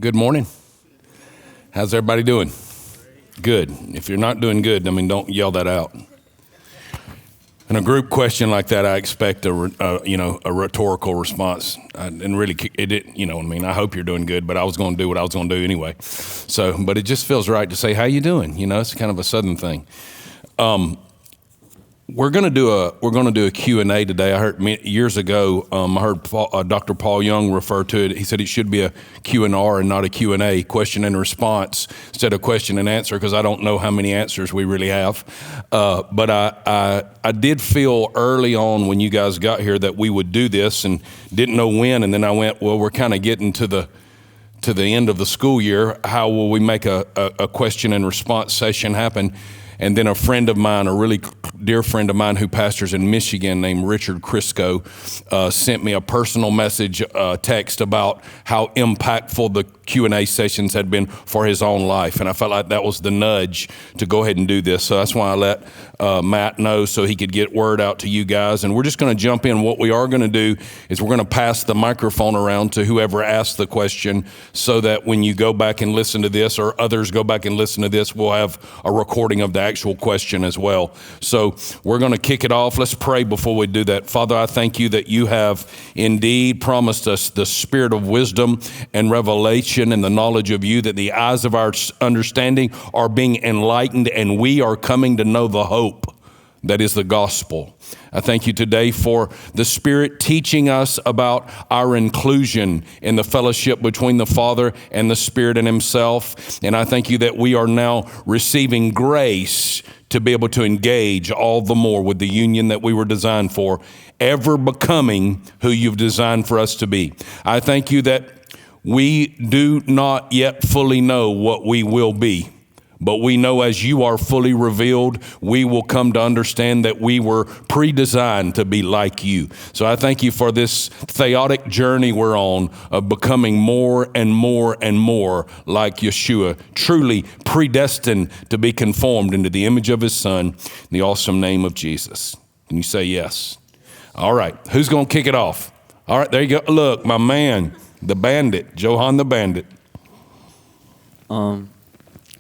Good morning. How's everybody doing? Good. If you're not doing good, don't yell that out. In a group question like that, I expect a rhetorical response. And really, it didn't. I hope you're doing good, but I was going to do what I was going to do anyway. But it just feels right to say, "How you doing?" It's kind of a Southern thing. We're going to do a Q&A today. I heard years ago, I heard Dr. Paul Young refer to it. He said it should be a Q&R and not a Q&A, question and response, instead of question and answer, because I don't know how many answers we really have. But I did feel early on when you guys got here that we would do this and didn't know when. And then I went, well, we're kind of getting to the end of the school year. How will we make a question and response session happen? And then a friend of mine, a really dear friend of mine who pastors in Michigan named Richard Crisco, sent me a personal message text about how impactful the Q&A sessions had been for his own life. And I felt like that was the nudge to go ahead and do this. So that's why I let Matt know so he could get word out to you guys. And we're just going to jump in. What we are going to do is we're going to pass the microphone around to whoever asked the question so that when you go back and listen to this or others go back and listen to this, we'll have a recording of the actual question as well. So we're going to kick it off. Let's pray before we do that. Father, I thank you that you have indeed promised us the spirit of wisdom and revelation and the knowledge of you, that the eyes of our understanding are being enlightened and we are coming to know the hope that is the gospel. I thank you today for the Spirit teaching us about our inclusion in the fellowship between the Father and the Spirit and Himself. And I thank you that we are now receiving grace to be able to engage all the more with the union that we were designed for, ever becoming who you've designed for us to be. I thank you that we do not yet fully know what we will be, but we know as you are fully revealed, we will come to understand that we were pre-designed to be like you. So I thank you for this theotic journey we're on of becoming more and more and more like Yeshua, truly predestined to be conformed into the image of His Son, in the awesome name of Jesus. Can you say yes? All right, who's going to kick it off? All right, there you go. Look, my man, the bandit, Johan the bandit.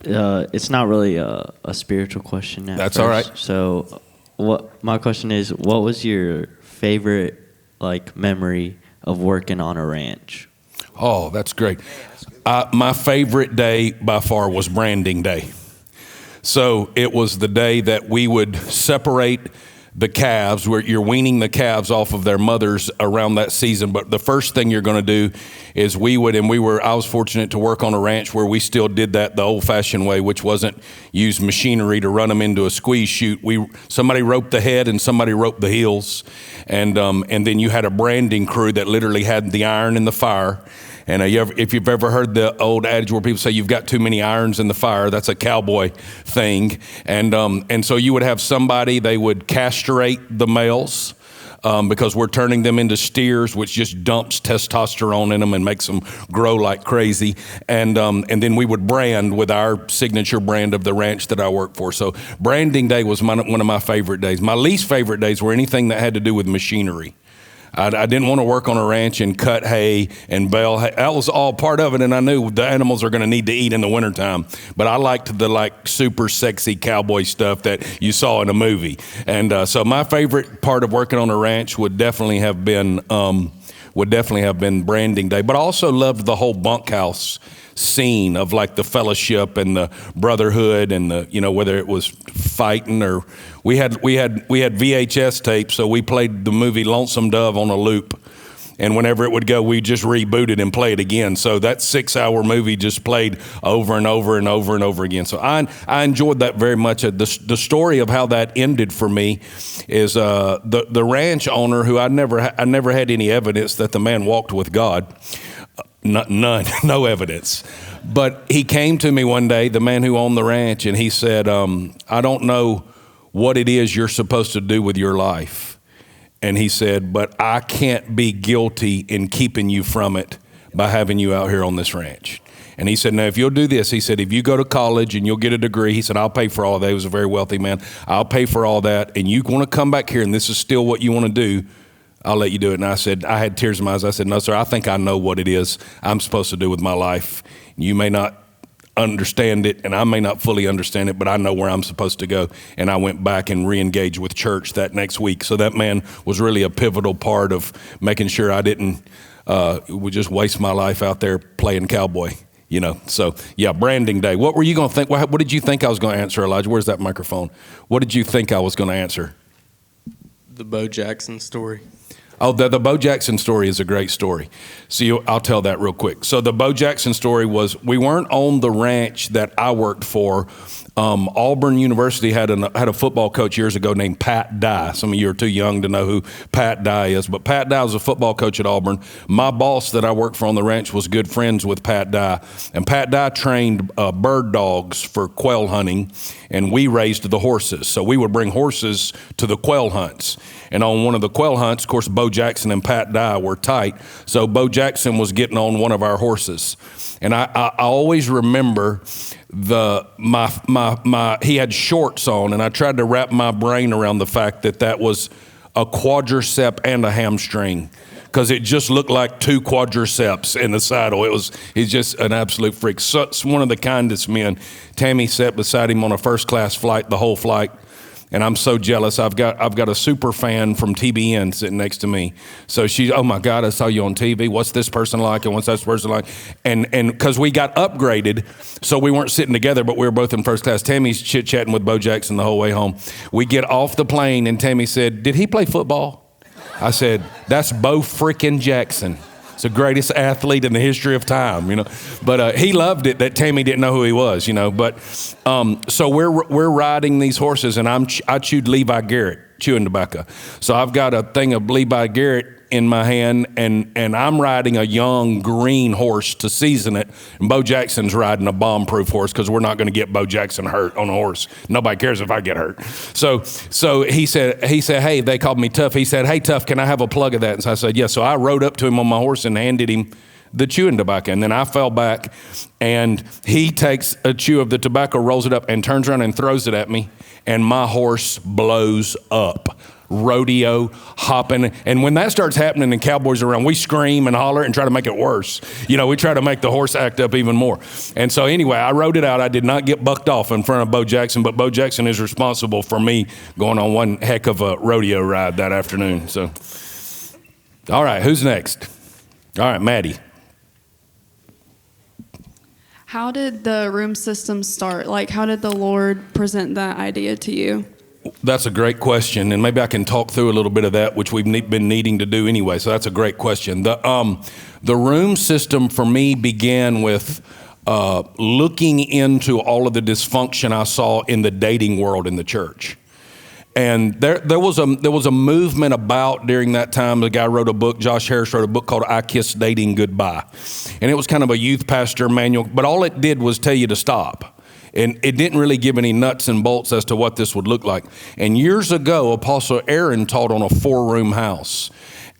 It's not really a spiritual question. That's first. all right. So, my question is, what was your favorite memory of working on a ranch? Oh, that's great. My favorite day by far was branding day. So it was the day that we would separate the calves, where you're weaning the calves off of their mothers around that season. But the first thing you're going to do is I was fortunate to work on a ranch where we still did that the old fashioned way, which wasn't use machinery to run them into a squeeze chute. Somebody roped the head and somebody roped the heels. And then you had a branding crew that literally had the iron in the fire. And if you've ever heard the old adage where people say you've got too many irons in the fire, that's a cowboy thing. And so you would have somebody, they would castrate the males because we're turning them into steers, which just dumps testosterone in them and makes them grow like crazy. And then we would brand with our signature brand of the ranch that I work for. So branding day was one of my favorite days. My least favorite days were anything that had to do with machinery. I didn't want to work on a ranch and cut hay and bale hay. That was all part of it, and I knew the animals are going to need to eat in the wintertime. But I liked the super sexy cowboy stuff that you saw in a movie. And so my favorite part of working on a ranch would definitely have been branding day. But I also loved the whole bunkhouse scene of the fellowship and the brotherhood and the whether it was fighting or we had VHS tapes, so we played the movie Lonesome Dove on a loop, and whenever it would go, we just reboot it and play it again. So that 6-hour movie just played over and over and over and over again. So I enjoyed that very much. The story of how that ended for me is the ranch owner, who I never had any evidence that the man walked with God. None, no evidence. But he came to me one day, the man who owned the ranch, and he said, I don't know what it is you're supposed to do with your life. And he said, but I can't be guilty in keeping you from it by having you out here on this ranch. And he said, now, if you'll do this, he said, if you go to college and you'll get a degree, he said, I'll pay for all that. He was a very wealthy man. I'll pay for all that. And you want to come back here and this is still what you want to do, I'll let you do it. And I said, I had tears in my eyes. I said, no, sir, I think I know what it is I'm supposed to do with my life. You may not understand it, and I may not fully understand it, but I know where I'm supposed to go. And I went back and re-engaged with church that next week. So that man was really a pivotal part of making sure I didn't would just waste my life out there playing cowboy. So yeah, branding day. What were you going to think? What did you think I was going to answer, Elijah? Where's that microphone? What did you think I was going to answer? The Bo Jackson story. Oh, the Bo Jackson story is a great story. See, I'll tell that real quick. So the Bo Jackson story was, we weren't on the ranch that I worked for. Auburn University had a football coach years ago named Pat Dye. Some of you are too young to know who Pat Dye is, but Pat Dye was a football coach at Auburn. My boss that I worked for on the ranch was good friends with Pat Dye, and Pat Dye trained bird dogs for quail hunting, and we raised the horses. So we would bring horses to the quail hunts. And on one of the quail hunts, of course, Bo Jackson and Pat Dye were tight. So Bo Jackson was getting on one of our horses. And I always remember he had shorts on, and I tried to wrap my brain around the fact that was a quadricep and a hamstring, because it just looked like two quadriceps in the saddle. He's just an absolute freak. So, one of the kindest men. Tammy sat beside him on a first class flight, the whole flight. And I'm so jealous. I've got a super fan from TBN sitting next to me. So she, oh my God, I saw you on TV. What's this person like? And what's that person like? And because we got upgraded, so we weren't sitting together, but we were both in first class. Tammy's chit-chatting with Bo Jackson the whole way home. We get off the plane, and Tammy said, "Did he play football?" I said, "That's Bo freaking Jackson. It's the greatest athlete in the history of time, But he loved it that Tammy didn't know who he was, But so we're riding these horses, and I chewed Levi Garrett chewing tobacco. So I've got a thing of Levi Garrett in my hand, and I'm riding a young green horse to season it. And Bo Jackson's riding a bomb-proof horse, because we're not going to get Bo Jackson hurt on a horse. Nobody cares if I get hurt. So he said, hey, they called me Tough. He said, "Hey, Tough, can I have a plug of that?" And so I said, "Yeah." So I rode up to him on my horse and handed him the chewing tobacco. And then I fell back, and he takes a chew of the tobacco, rolls it up, and turns around and throws it at me. And my horse blows up. Rodeo, hopping. And when that starts happening and cowboys are around, we scream and holler and try to make it worse. We try to make the horse act up even more. And so anyway, I rode it out. I did not get bucked off in front of Bo Jackson, but Bo Jackson is responsible for me going on one heck of a rodeo ride that afternoon. So, all right, who's next? All right, Maddie. How did the room system start? Like, how did the Lord present that idea to you? That's a great question, and maybe I can talk through a little bit of that, which we've been needing to do anyway. So that's a great question. The room system for me began with looking into all of the dysfunction I saw in the dating world in the church. And there was a movement about during that time. The guy wrote a book, Josh Harris wrote a book called "I Kiss Dating Goodbye." And it was kind of a youth pastor manual, but all it did was tell you to stop. And it didn't really give any nuts and bolts as to what this would look like. And years ago, Apostle Aaron taught on a 4-room house.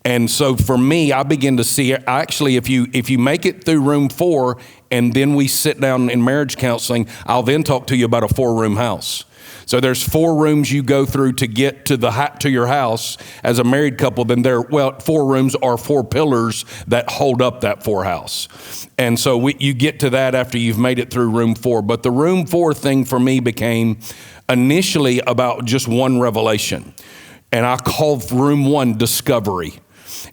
And so for me, I began to see, actually, if you make it through room 4 and then we sit down in marriage counseling, I'll then talk to you about a 4-room house. So there's 4 rooms you go through to get to your house as a married couple. Then 4 rooms are 4 pillars that hold up that 4 house. And so you get to that after you've made it through room 4. But the room 4 thing for me became initially about just one revelation. And I called room 1 discovery.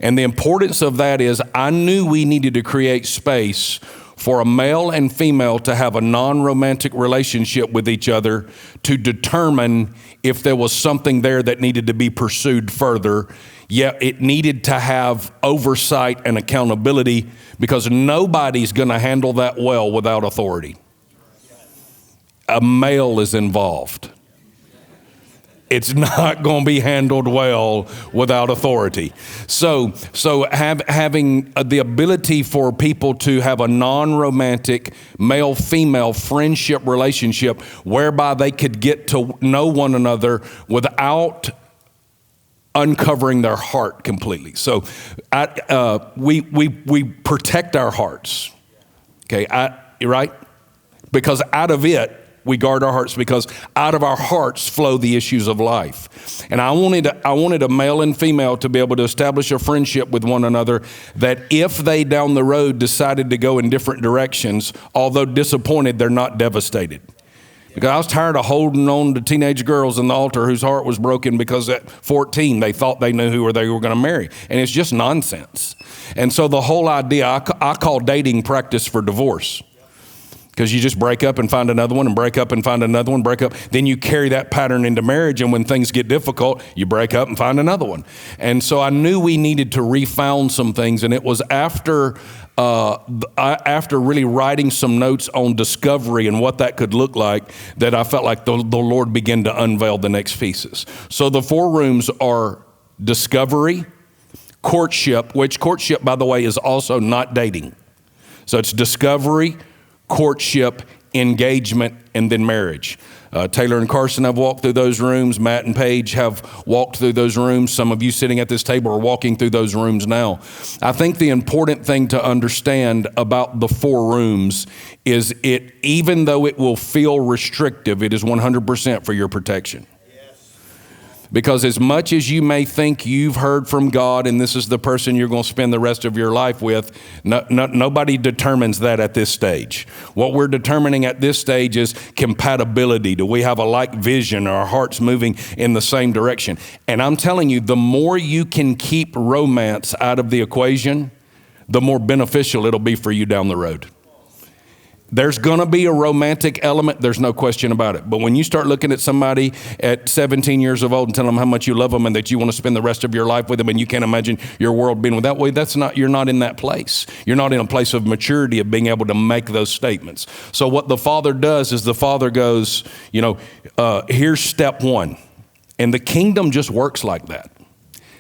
And the importance of that is I knew we needed to create space for a male and female to have a non-romantic relationship with each other to determine if there was something there that needed to be pursued further. Yet it needed to have oversight and accountability, because nobody's going to handle that well without authority. A male is involved. It's not going to be handled well without authority. So having the ability for people to have a non-romantic male-female friendship relationship whereby they could get to know one another without uncovering their heart completely. So we protect our hearts. Okay, right? Because out of it, we guard our hearts because out of our hearts flow the issues of life. And I wanted a male and female to be able to establish a friendship with one another that if they down the road decided to go in different directions, although disappointed, they're not devastated. Because I was tired of holding on to teenage girls in the altar whose heart was broken because at 14 they thought they knew who they were going to marry. And it's just nonsense. And so the whole idea, I call dating practice for divorce. Because you just break up and find another one and break up and find another one, break up. Then you carry that pattern into marriage, and when things get difficult, you break up and find another one. And so I knew we needed to refound some things, and it was after really writing some notes on discovery and what that could look like that I felt like the Lord began to unveil the next pieces. So the 4 rooms are discovery, courtship, which courtship, by the way, is also not dating. So it's discovery, courtship, engagement, and then marriage. Taylor and Carson have walked through those rooms. Matt and Paige have walked through those rooms. Some of you sitting at this table are walking through those rooms now. I think the important thing to understand about the 4 rooms is even though it will feel restrictive, it is 100% for your protection. Because as much as you may think you've heard from God and this is the person you're going to spend the rest of your life with, nobody determines that at this stage. What we're determining at this stage is compatibility. Do we have a like vision? Are our hearts moving in the same direction? And I'm telling you, the more you can keep romance out of the equation, the more beneficial it'll be for you down the road. There's going to be a romantic element. There's no question about it. But when you start looking at somebody at 17 years of old and telling them how much you love them and that you want to spend the rest of your life with them and you can't imagine your world being without, well, you're not in that place. You're not in a place of maturity of being able to make those statements. So what the Father does is the Father goes, here's step 1. And the kingdom just works like that.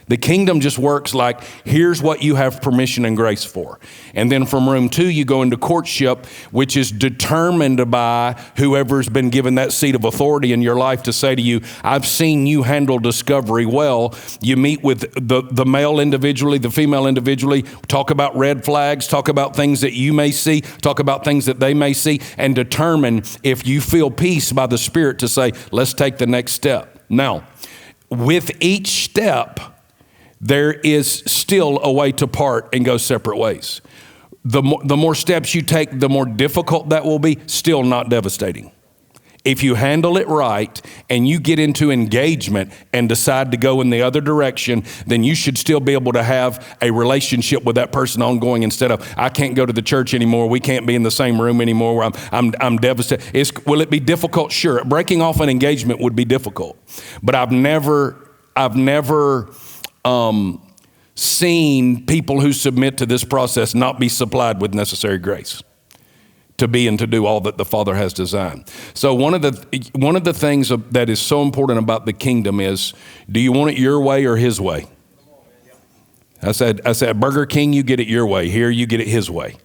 The kingdom just works like, here's what you have permission and grace for. And then from room 2, you go into courtship, which is determined by whoever's been given that seat of authority in your life to say to you, I've seen you handle discovery well. You meet with the male individually, the female individually, talk about red flags, talk about things that you may see, talk about things that they may see, and determine if you feel peace by the Spirit to say, let's take the next step. Now, with each step, there is still a way to part and go separate ways. The more steps you take, the more difficult that will be, still not devastating. If you handle it right and you get into engagement and decide to go in the other direction, then you should still be able to have a relationship with that person ongoing instead of, I can't go to the church anymore. We can't be in the same room anymore. Where I'm devastated. Will it be difficult? Sure. Breaking off an engagement would be difficult, but I've never seen people who submit to this process not be supplied with necessary grace to be and to do all that the Father has designed. So one of the things that is so important about the kingdom is, do you want it your way or His way? I said, Burger King, you get it your way. Here, you get it His way.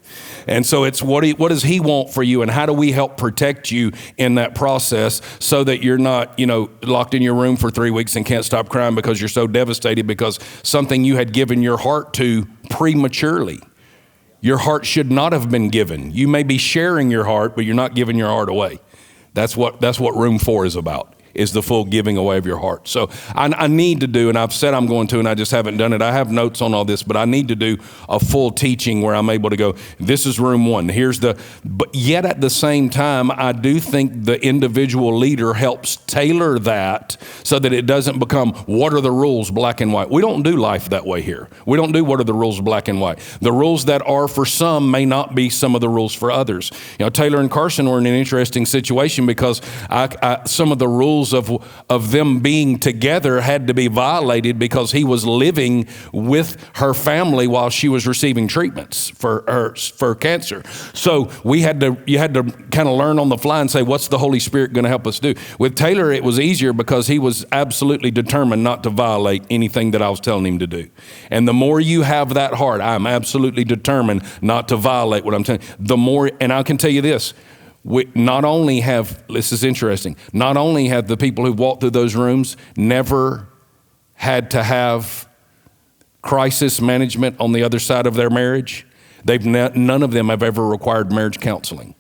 And so it's what does He want for you, and how do we help protect you in that process so that you're not, locked in your room for 3 weeks and can't stop crying because you're so devastated because something you had given your heart to prematurely. Your heart should not have been given. You may be sharing your heart, but you're not giving your heart away. That's what room 4 is about. Is the full giving away of your heart. So I need to do, and I've said I'm going to, and I just haven't done it. I have notes on all this, but I need to do a full teaching where I'm able to go, this is room 1. But yet at the same time, I do think the individual leader helps tailor that so that it doesn't become, what are the rules, black and white? We don't do life that way here. We don't do what are the rules, black and white. The rules that are for some may not be some of the rules for others. Taylor and Carson were in an interesting situation because some of the rules of them being together had to be violated because he was living with her family while she was receiving treatments for cancer. So you had to kind of learn on the fly and say, what's the Holy Spirit going to help us do? With Taylor, it was easier because he was absolutely determined not to violate anything that I was telling him to do. And the more you have that heart, I'm absolutely determined not to violate what I'm telling you. The more, and I can tell you this, this is interesting, not only have the people who walked through those rooms never had to have crisis management on the other side of their marriage, none of them have ever required marriage counseling.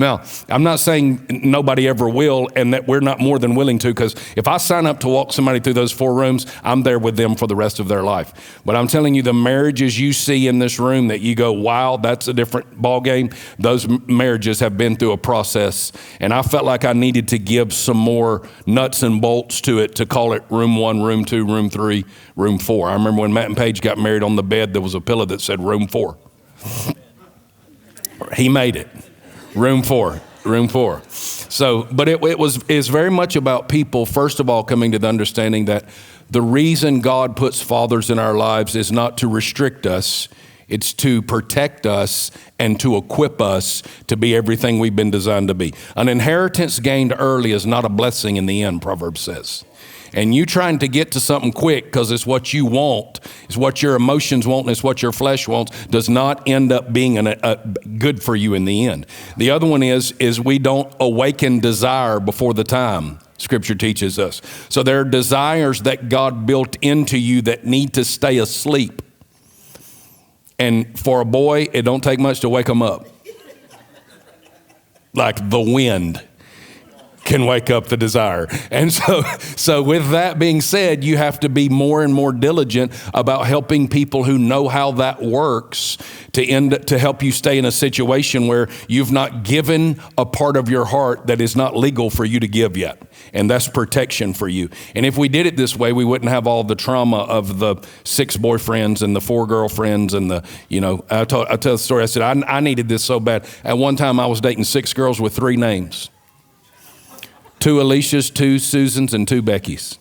Now, I'm not saying nobody ever will and that we're not more than willing to, because if I sign up to walk somebody through those 4 rooms, I'm there with them for the rest of their life. But I'm telling you, the marriages you see in this room that you go, wow, that's a different ball game, those marriages have been through a process. And I felt like I needed to give some more nuts and bolts to it to call it room 1, room 2, room 3, room 4. I remember when Matt and Paige got married, on the bed, there was a pillow that said room 4. He made it. Room 4. So, but it's very much about people, first of all, coming to the understanding that the reason God puts fathers in our lives is not to restrict us. It's to protect us and to equip us to be everything we've been designed to be. An inheritance gained early is not a blessing in the end, Proverbs says. And you trying to get to something quick because it's what you want, it's what your emotions want, and it's what your flesh wants, does not end up being good for you in the end. The other one is we don't awaken desire before the time, Scripture teaches us. So there are desires that God built into you that need to stay asleep. And for a boy, it don't take much to wake them up. Like the wind can wake up the desire. And so with that being said, you have to be more and more diligent about helping people who know how that works to help you stay in a situation where you've not given a part of your heart that is not legal for you to give yet. And that's protection for you. And if we did it this way, we wouldn't have all the trauma of the 6 boyfriends and the 4 girlfriends and I tell the story. I said, I needed this so bad. At one time I was dating 6 girls with 3 names. 2 Alicias, 2 Susans, and 2 Beckys.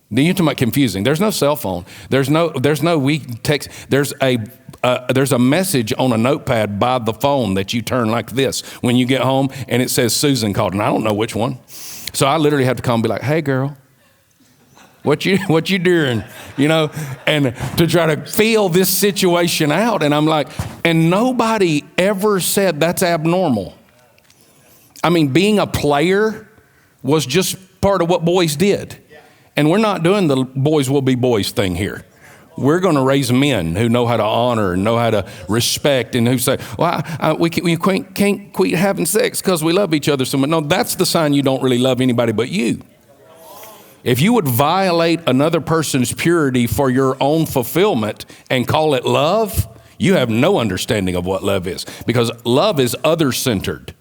You're talking about confusing. There's no cell phone. There's no we text. There's a message on a notepad by the phone that you turn like this when you get home, and it says Susan called, and I don't know which one. So I literally have to call and be like, "Hey, girl, what you doing?" And to try to feel this situation out. And I'm like, and nobody ever said that's abnormal. I mean, being a player was just part of what boys did. And we're not doing the boys will be boys thing here. We're going to raise men who know how to honor and know how to respect, and who say, well, we can't quit having sex because we love each other so much. No, that's the sign you don't really love anybody but you. If you would violate another person's purity for your own fulfillment and call it love, you have no understanding of what love is, because love is other-centered.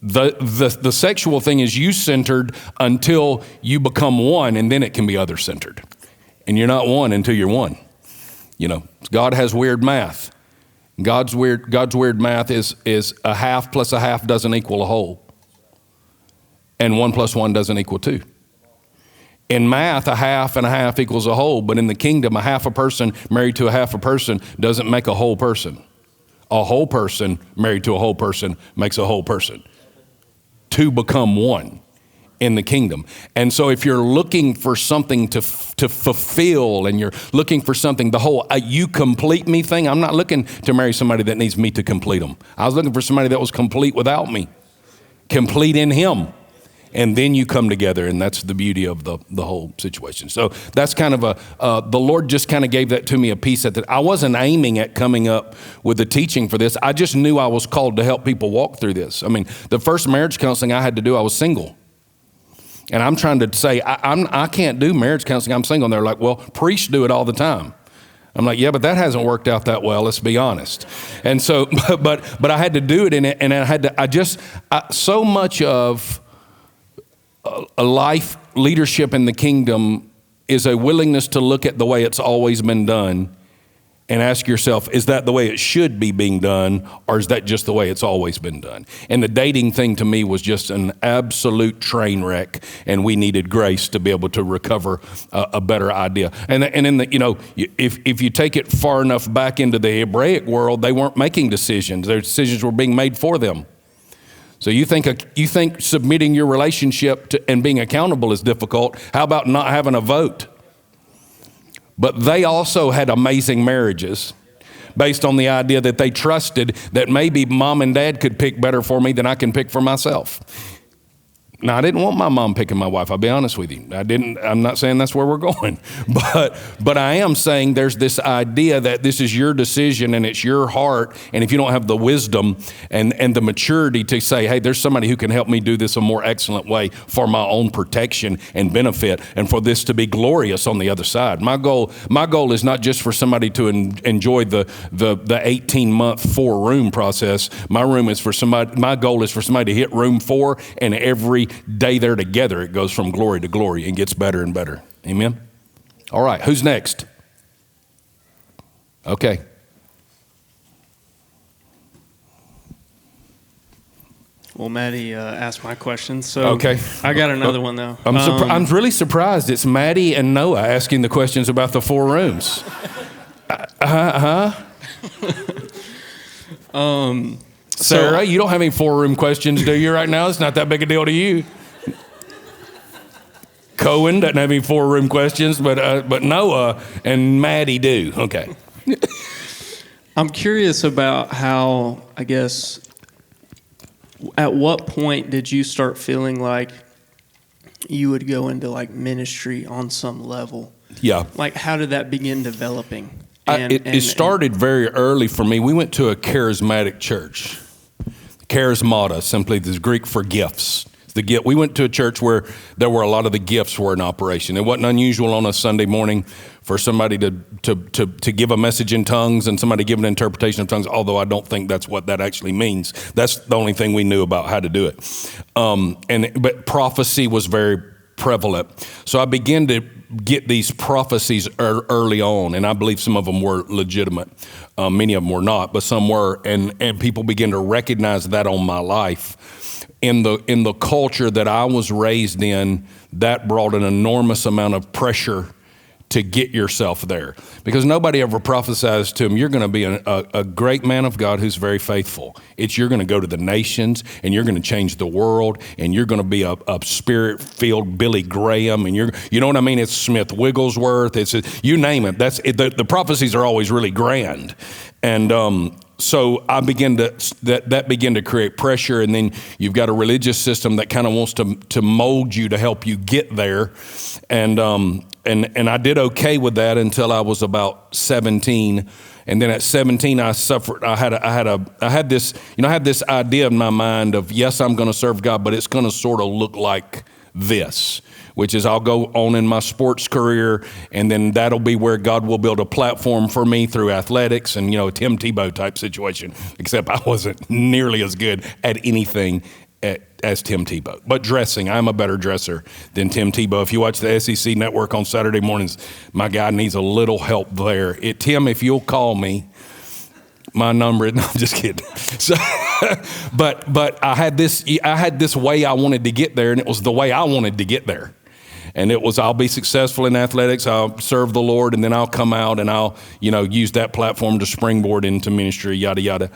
The sexual thing is you-centered until you become one, and then it can be other-centered. And you're not one until you're one. God has weird math. God's weird math is a half plus a half doesn't equal a whole. And 1 plus 1 doesn't equal 2. In math, a half and a half equals a whole, but in the kingdom, a half a person married to a half a person doesn't make a whole person. A whole person married to a whole person makes a whole person. 2 become 1 in the kingdom. And so if you're looking for something to fulfill, and you're looking for something, the whole you complete me thing, I'm not looking to marry somebody that needs me to complete them. I was looking for somebody that was complete without me, complete in him. And then you come together, and that's the beauty of the whole situation. So that's kind of the Lord just kind of gave that to me, a piece that I wasn't aiming at coming up with the teaching for this. I just knew I was called to help people walk through this. I mean, the first marriage counseling I had to do, I was single. And I'm trying to say, I can't do marriage counseling, I'm single. And they're like, well, priests do it all the time. I'm like, yeah, but that hasn't worked out that well, let's be honest. And so, but I had to do it in it, and so much of a life leadership in the kingdom is a willingness to look at the way it's always been done and ask yourself, is that the way it should be being done, or is that just the way it's always been done? And the dating thing to me was just an absolute train wreck, and we needed grace to be able to recover a better idea. And in if you take it far enough back into the Hebraic world, they weren't making decisions; their decisions were being made for them. So you think submitting your relationship to and being accountable is difficult? How about not having a vote? But they also had amazing marriages based on the idea that they trusted that maybe mom and dad could pick better for me than I can pick for myself. Now, I didn't want my mom picking my wife. I'll be honest with you. I'm not saying that's where we're going, but I am saying there's this idea that this is your decision and it's your heart. And if you don't have the wisdom and the maturity to say, hey, there's somebody who can help me do this a more excellent way for my own protection and benefit, and for this to be glorious on the other side. My goal is not just for somebody to enjoy the 18-month 4-room process. My goal is for somebody to hit room 4, and every day they're together, it goes from glory to glory and gets better and better. Amen? All right, who's next? Okay. Well, Maddie asked my question, so okay. I got another one, though. I'm really surprised it's Maddie and Noah asking the questions about the 4 rooms. Sarah, you don't have any 4-room questions, do you, right now? It's not that big a deal to you. Cohen doesn't have any 4-room questions, but Noah and Maddie do. Okay. I'm curious about how, I guess, at what point did you start feeling like you would go into like ministry on some level? Yeah. Like, how did that begin developing? It started very early for me. We went to a charismatic church. Charismata, simply the Greek for gifts. We went to a church where there were a lot of the gifts were in operation. It wasn't unusual on a Sunday morning for somebody to give a message in tongues and somebody give an interpretation of tongues, although I don't think that's what that actually means. That's the only thing we knew about how to do it. But prophecy was very prevalent. So I began to get these prophecies early on, and I believe some of them were legitimate. Many of them were not, but some were, and people began to recognize that on my life. In the culture that I was raised in, that brought an enormous amount of pressure to get yourself there, because nobody ever prophesies to him, you're going to be a great man of God who's very faithful. You're going to go to the nations, and you're going to change the world, and you're going to be a spirit-filled Billy Graham, and you know what I mean? It's Smith Wigglesworth. You name it. The prophecies are always really grand, and so I that began to create pressure, and then you've got a religious system that kind of wants to mold you to help you get there, and I did okay with that until I was about 17, and then at 17 I suffered. I had this idea in my mind of, yes, I'm going to serve God, but it's going to sort of look like this, which is I'll go on in my sports career, and then that'll be where God will build a platform for me through athletics and, a Tim Tebow type situation, except I wasn't nearly as good at anything as Tim Tebow. But dressing, I'm a better dresser than Tim Tebow. If you watch the SEC Network on Saturday mornings, my guy needs a little help there. Tim, if you'll call me, my number, no, I'm just kidding. So, but I had this way I wanted to get there, and it was the way I wanted to get there. And it was, I'll be successful in athletics, I'll serve the Lord, and then I'll come out and I'll, use that platform to springboard into ministry, yada, yada.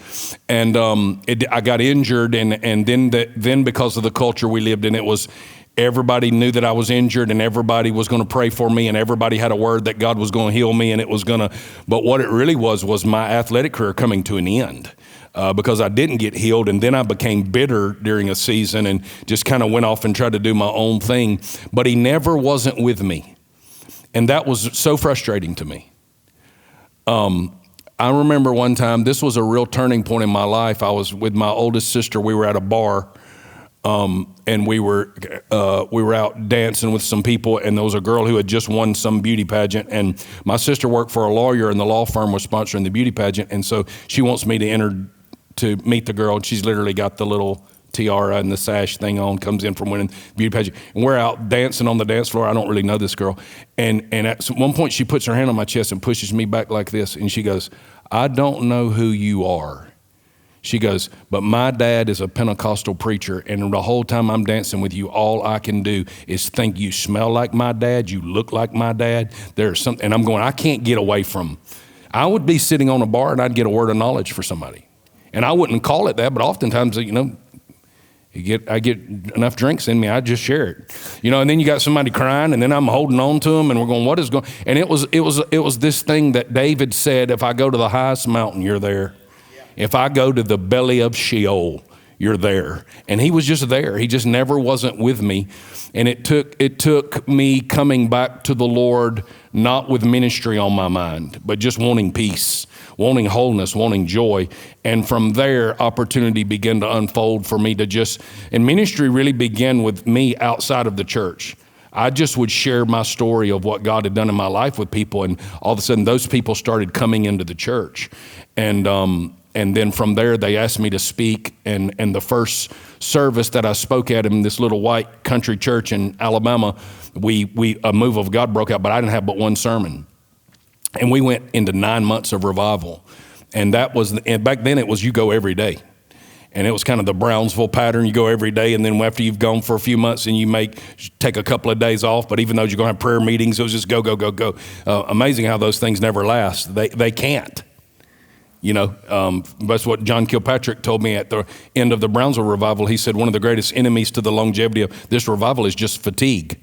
And I got injured, and then because of the culture we lived in, it was everybody knew that I was injured, and everybody was going to pray for me, and everybody had a word that God was going to heal me, and it was going to, but what it really was my athletic career coming to an end. Because I didn't get healed, and then I became bitter during a season and just kind of went off and tried to do my own thing. But he never wasn't with me, and that was so frustrating to me. I remember one time, this was a real turning point in my life. I was with my oldest sister. We were at a bar, and we were out dancing with some people, and there was a girl who had just won some beauty pageant, and my sister worked for a lawyer, and the law firm was sponsoring the beauty pageant, and so she wants me to meet the girl, and she's literally got the little tiara and the sash thing on, comes in from winning the beauty pageant, and we're out dancing on the dance floor. I don't really know this girl, and at one point she puts her hand on my chest and pushes me back like this, and she goes, "I don't know who you are." She goes, "But my dad is a Pentecostal preacher, and the whole time I'm dancing with you, all I can do is think you smell like my dad, you look like my dad. There's something," and I'm going, I can't get away from. I would be sitting on a bar and I'd get a word of knowledge for somebody. And I wouldn't call it that, but oftentimes, I get enough drinks in me, I just share it. And then you got somebody crying, and then I'm holding on to them, and we're going, what is going? And it was this thing that David said, if I go to the highest mountain, you're there. If I go to the belly of Sheol, you're there. And he was just there. He just never wasn't with me. And it took me coming back to the Lord, not with ministry on my mind, but just wanting peace, wanting wholeness, wanting joy. And from there, opportunity began to unfold for me to and ministry really began with me outside of the church. I just would share my story of what God had done in my life with people, and all of a sudden those people started coming into the church. And then from there, they asked me to speak, and the first service that I spoke at in this little white country church in Alabama, a move of God broke out, but I didn't have but one sermon. And we went into 9 months of revival. And back then it was you go every day. And it was kind of the Brownsville pattern. You go every day, and then after you've gone for a few months, and you take a couple of days off. But even though you're going to have prayer meetings, it was just go, go, go, go. Amazing how those things never last. They can't. That's what John Kilpatrick told me at the end of the Brownsville revival. He said one of the greatest enemies to the longevity of this revival is just fatigue.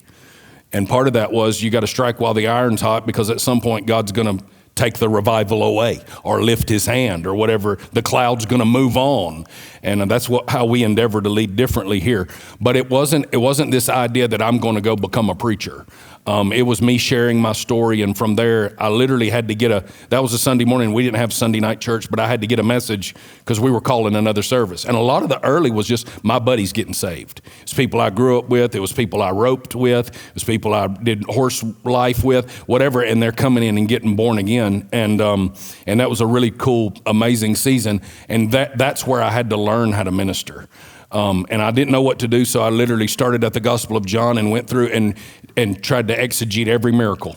And part of that was you got to strike while the iron's hot, because at some point God's going to take the revival away or lift his hand or whatever. The cloud's going to move on. And that's how we endeavor to lead differently here. But it wasn't this idea that I'm going to go become a preacher. It was me sharing my story. And from there, I literally had to that was a Sunday morning. We didn't have Sunday night church, but I had to get a message because we were calling another service. And a lot of the early was just my buddies getting saved. It's people I grew up with. It was people I roped with. It was people I did horse life with, whatever. And they're coming in and getting born again. And that was a really cool, amazing season. And that's where I had to learn how to minister. And I didn't know what to do, so I literally started at the Gospel of John and went through and tried to exegete every miracle.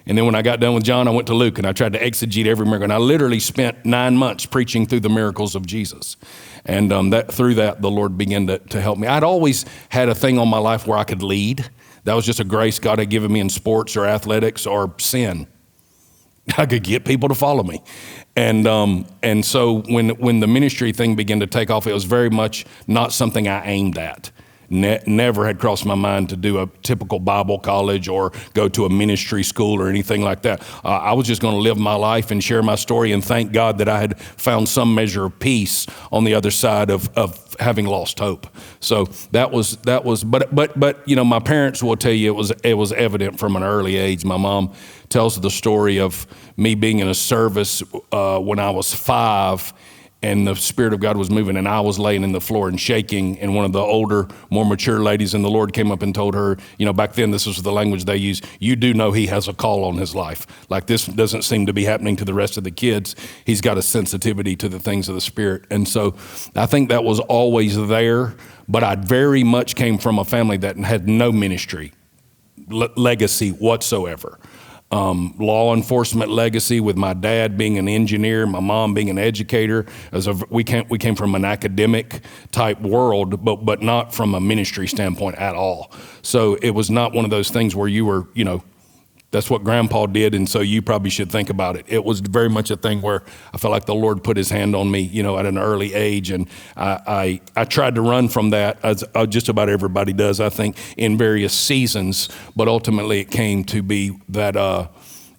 And then when I got done with John, I went to Luke, and I tried to exegete every miracle. And I literally spent 9 months preaching through the miracles of Jesus. And through that, the Lord began to help me. I'd always had a thing on my life where I could lead. That was just a grace God had given me in sports or athletics or sin. I could get people to follow me. And so when the ministry thing began to take off, it was very much not something I aimed at. Never had crossed my mind to do a typical Bible college or go to a ministry school or anything like that. I was just going to live my life and share my story and thank God that I had found some measure of peace on the other side of having lost hope. So that was, but my parents will tell you it was evident from an early age. My mom tells the story of me being in a service when I was 5, and the Spirit of God was moving, and I was laying in the floor and shaking, and one of the older, more mature ladies in the Lord came up and told her, back then this was the language they used, you do know he has a call on his life. Like, this doesn't seem to be happening to the rest of the kids. He's got a sensitivity to the things of the Spirit. And so I think that was always there, but I very much came from a family that had no ministry legacy whatsoever. Law enforcement legacy with my dad being an engineer, my mom being an educator. We came from an academic type world, but not from a ministry standpoint at all. So it was not one of those things where you were, that's what Grandpa did, and so you probably should think about it. It was very much a thing where I felt like the Lord put his hand on me, at an early age, and I tried to run from that, as just about everybody does, I think, in various seasons, but ultimately it came to be that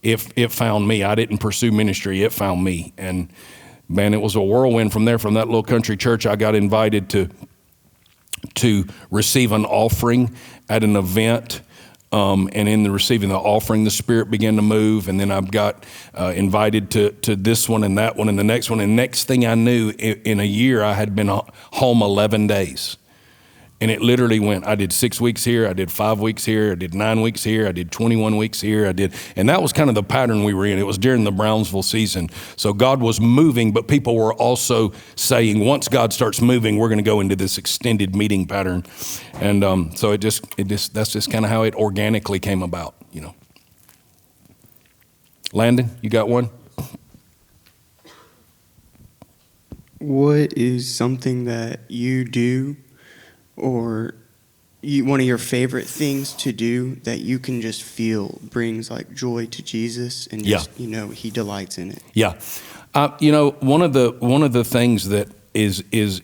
it found me. I didn't pursue ministry, it found me, and man, it was a whirlwind from there. From that little country church, I got invited to receive an offering at an event. And in receiving the offering, the Spirit began to move. And then I got invited to this one and that one and the next one. And next thing I knew, in a year, I had been home 11 days. And it literally went, I did 6 weeks here, I did 5 weeks here, I did 9 weeks here, I did 21 weeks here, and that was kind of the pattern we were in. It was during the Brownsville season. So God was moving, but people were also saying, once God starts moving, we're going to go into this extended meeting pattern. And so that's just kind of how it organically came about, Landon, you got one? What is something that you do or one of your favorite things to do that you can just feel brings like joy to Jesus and just, he delights in it? Yeah. One of the things that is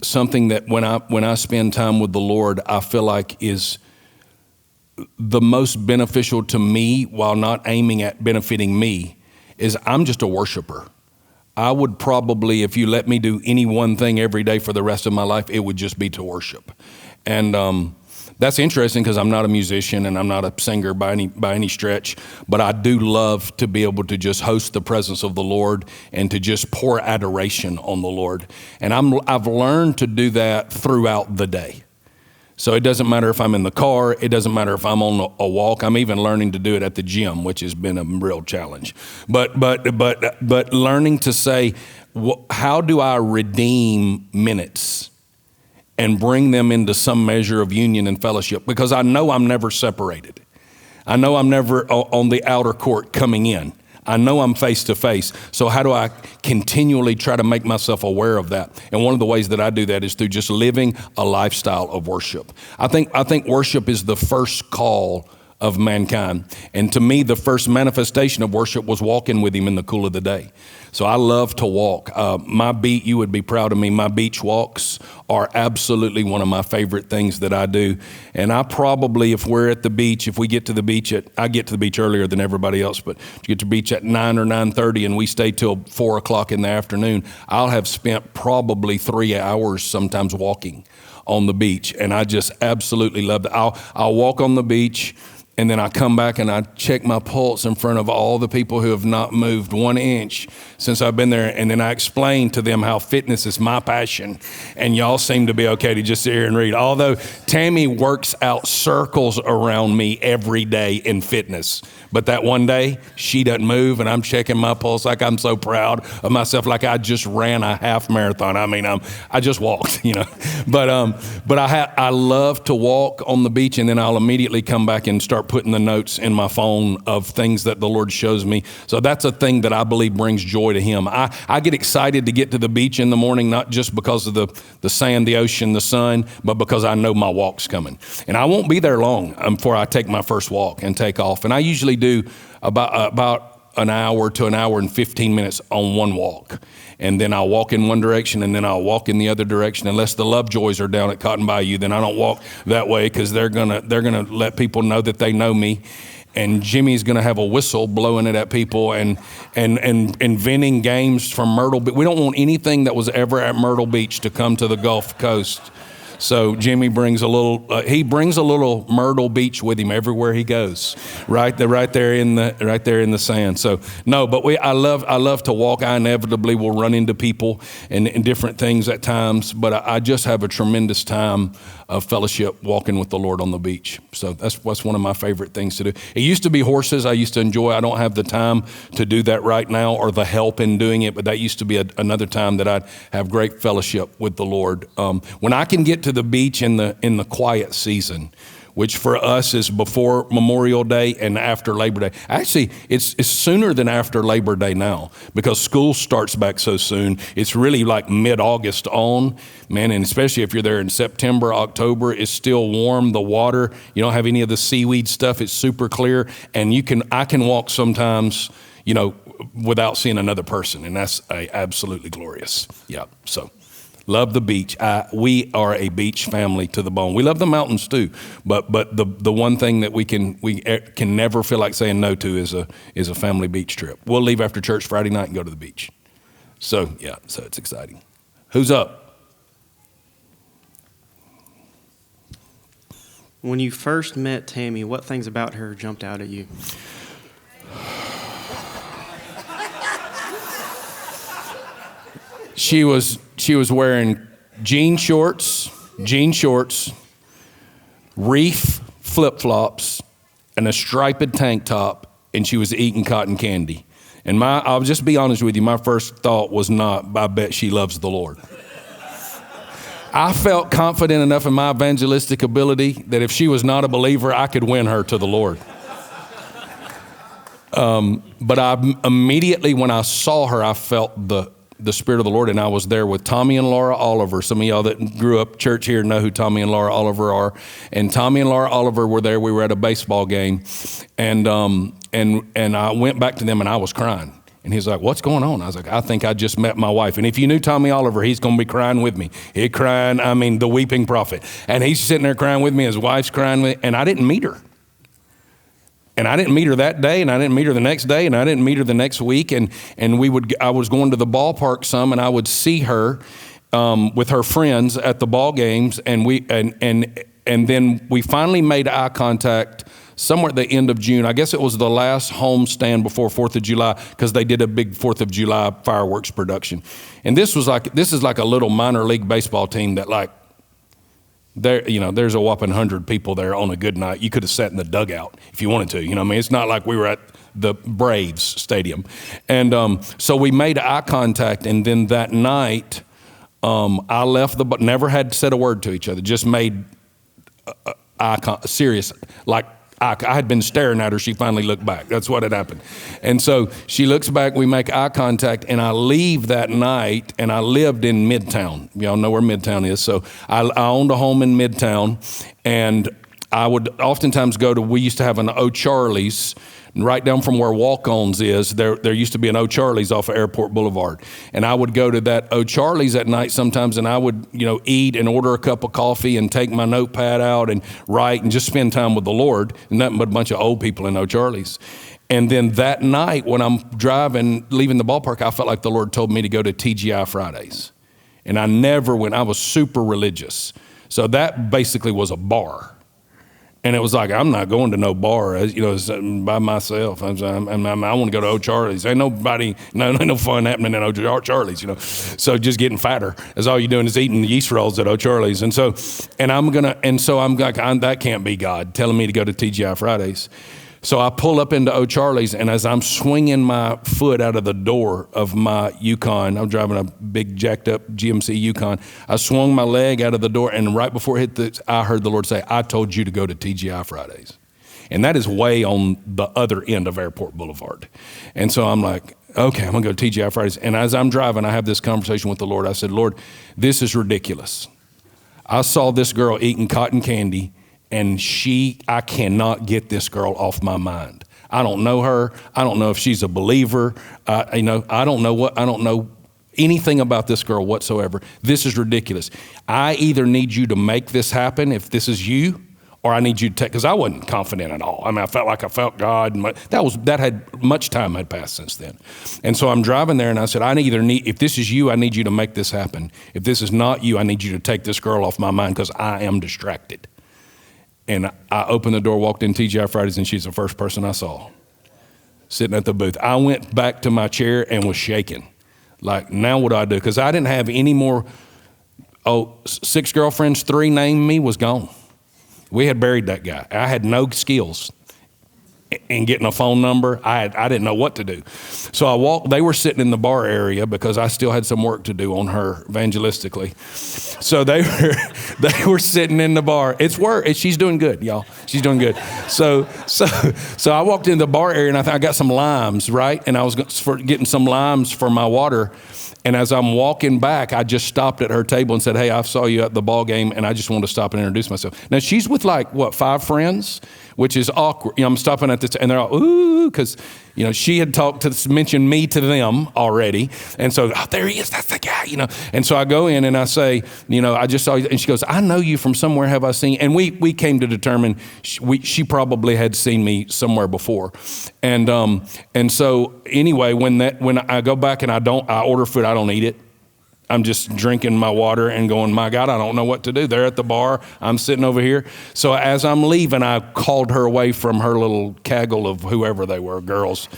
something that when I spend time with the Lord, I feel like is the most beneficial to me while not aiming at benefiting me is I'm just a worshiper. I would probably, if you let me do any one thing every day for the rest of my life, it would just be to worship. And that's interesting because I'm not a musician and I'm not a singer by any stretch, but I do love to be able to just host the presence of the Lord and to just pour adoration on the Lord. And I've learned to do that throughout the day. So it doesn't matter if I'm in the car, it doesn't matter if I'm on a walk. I'm even learning to do it at the gym, which has been a real challenge. But learning to say, how do I redeem minutes and bring them into some measure of union and fellowship? Because I know I'm never separated. I know I'm never on the outer court coming in. I know I'm face to face. So how do I continually try to make myself aware of that? And one of the ways that I do that is through just living a lifestyle of worship. I think worship is the first call of mankind. And to me, the first manifestation of worship was walking with him in the cool of the day. So I love to walk. You would be proud of me. My beach walks are absolutely one of my favorite things that I do. And I probably, if we're at the beach, if we get to the beach I get to the beach earlier than everybody else, but to get to the beach at 9 or 9:30 and we stay till 4 o'clock in the afternoon, I'll have spent probably 3 hours sometimes walking on the beach. And I just absolutely love it. I'll walk on the beach, and then I come back and I check my pulse in front of all the people who have not moved 1 inch since I've been there. And then I explain to them how fitness is my passion. And y'all seem to be okay to just sit here and read. Although Tammy works out circles around me every day in fitness. But that one day, she doesn't move and I'm checking my pulse like I'm so proud of myself, like I just ran a half marathon. I mean, I just walked, you know. But I love to walk on the beach, and then I'll immediately come back and start putting the notes in my phone of things that the Lord shows me. So that's a thing that I believe brings joy to him. I get excited to get to the beach in the morning, not just because of the sand, the ocean, the sun, but because I know my walk's coming. And I won't be there long before I take my first walk and take off. And I usually do about an hour to an hour and 15 minutes on one walk. And then I'll walk in one direction and then I'll walk in the other direction. Unless the Lovejoys are down at Cotton Bayou, then I don't walk that way because they're gonna let people know that they know me. And Jimmy's gonna have a whistle blowing it at people and inventing games from Myrtle Beach. We don't want anything that was ever at Myrtle Beach to come to the Gulf Coast. So Jimmy brings a little Myrtle Beach with him everywhere he goes, right there in the sand. So no, but I love to walk. I inevitably will run into people and different things at times, but I just have a tremendous time of fellowship walking with the Lord on the beach. So that's one of my favorite things to do. It used to be horses I used to enjoy. I don't have the time to do that right now or the help in doing it, but that used to be another time that I'd have great fellowship with the Lord. When I can get to the beach in the quiet season, which for us is before Memorial Day and after Labor Day. Actually, it's sooner than after Labor Day now because school starts back so soon. It's really like mid-August on, man, and especially if you're there in September, October, it's still warm. The water, you don't have any of the seaweed stuff. It's super clear, and I can walk sometimes, you know, without seeing another person, and that's absolutely glorious. Yeah, so. Love the beach. We are a beach family to the bone. We love the mountains too, but the one thing that we can never feel like saying no to is a family beach trip. We'll leave after church Friday night and go to the beach. So yeah, so it's exciting. Who's up? When you first met Tammy, what things about her jumped out at you? She was wearing jean shorts, reef flip-flops, and a striped tank top, and she was eating cotton candy. And I'll just be honest with you, my first thought was not, I bet she loves the Lord. I felt confident enough in my evangelistic ability that if she was not a believer, I could win her to the Lord. But I immediately, when I saw her, I felt the Spirit of the Lord, and I was there with Tommy and Laura Oliver. Some of y'all that grew up church here know who Tommy and Laura Oliver are. And Tommy and Laura Oliver were there. We were at a baseball game, and I went back to them, and I was crying. And he's like, "What's going on?" I was like, "I think I just met my wife." And if you knew Tommy Oliver, he's going to be crying with me. He's crying, I mean, the weeping prophet. And he's sitting there crying with me. His wife's crying with me, and I didn't meet her. And I didn't meet her that day, and I didn't meet her the next day, and I didn't meet her the next week. And I was going to the ballpark some, and I would see her with her friends at the ball games, and then we finally made eye contact somewhere at the end of June. I guess it was the last home stand before 4th of July, because they did a big 4th of July fireworks production. And this is like a little minor league baseball team that, like, there's a whopping 100 people there on a good night. You could have sat in the dugout if you wanted to. I mean, it's not like we were at the Braves stadium. And so we made eye contact, and then that night I left never had said a word to each other, just made serious, like, I had been staring at her. She finally looked back. That's what had happened. And so she looks back, we make eye contact, and I leave that night, and I lived in Midtown. Y'all know where Midtown is. So I owned a home in Midtown, and I would oftentimes we used to have an O'Charlie's right down from where Walk-On's is. There used to be an O'Charlie's off of Airport Boulevard. And I would go to that O'Charlie's at night sometimes, and I would, eat and order a cup of coffee and take my notepad out and write and just spend time with the Lord, and nothing but a bunch of old people in O'Charlie's. And then that night when I'm leaving the ballpark, I felt like the Lord told me to go to TGI Fridays. And I never went. I was super religious. So that basically was a bar. And it was like, I'm not going to no bar, by myself. I want to go to O'Charlie's. Ain't no fun happening in O'Charlie's, So just getting fatter. That's all you're doing is eating the yeast rolls at O'Charlie's. And so I'm like, that can't be God telling me to go to TGI Fridays. So I pull up into O'Charlie's, and as I'm swinging my foot out of the door of my Yukon, I'm driving a big jacked up GMC Yukon, I swung my leg out of the door, and right before it hit I heard the Lord say, I told you to go to TGI Fridays. And that is way on the other end of Airport Boulevard. And so I'm like, okay, I'm going to go to TGI Fridays. And as I'm driving, I have this conversation with the Lord. I said, Lord, this is ridiculous. I saw this girl eating cotton candy, and I cannot get this girl off my mind. I don't know her. I don't know if she's a believer. I don't know anything about this girl whatsoever. This is ridiculous. I either need you to make this happen if this is you, or I need you to take, because I wasn't confident at all. I mean, I felt like I felt God. Much time had passed since then. And so I'm driving there, and I said, if this is you, I need you to make this happen. If this is not you, I need you to take this girl off my mind, because I am distracted. And I opened the door, walked in TGI Fridays, and she's the first person I saw sitting at the booth. I went back to my chair and was shaking. Like, now what do I do? Because I didn't have any more. 6 girlfriends, 3 named me, was gone. We had buried that guy. I had no skills in getting a phone number. I didn't know what to do. So I walked. They were sitting in the bar area because I still had some work to do on her evangelistically. So they were sitting in the bar. It's work. She's doing good, y'all. She's doing good. So I walked in the bar area, and I got some limes, right? And I was getting some limes for my water. And as I'm walking back, I just stopped at her table and said, hey, I saw you at the ball game, and I just wanted to stop and introduce myself. Now, she's with 5 friends, which is awkward. I'm stopping at this, and they're all, ooh, because, she had mentioned me to them already. And so, there he is, that's the guy, And so I go in and I say, I just saw you. And she goes, I know you from somewhere, have I seen you? And we came to determine she probably had seen me somewhere before. And so anyway, when I go back and I order food, I don't eat it. I'm just drinking my water and going, my God, I don't know what to do. They're at the bar. I'm sitting over here. So as I'm leaving, I called her away from her little gaggle of whoever they were, girls.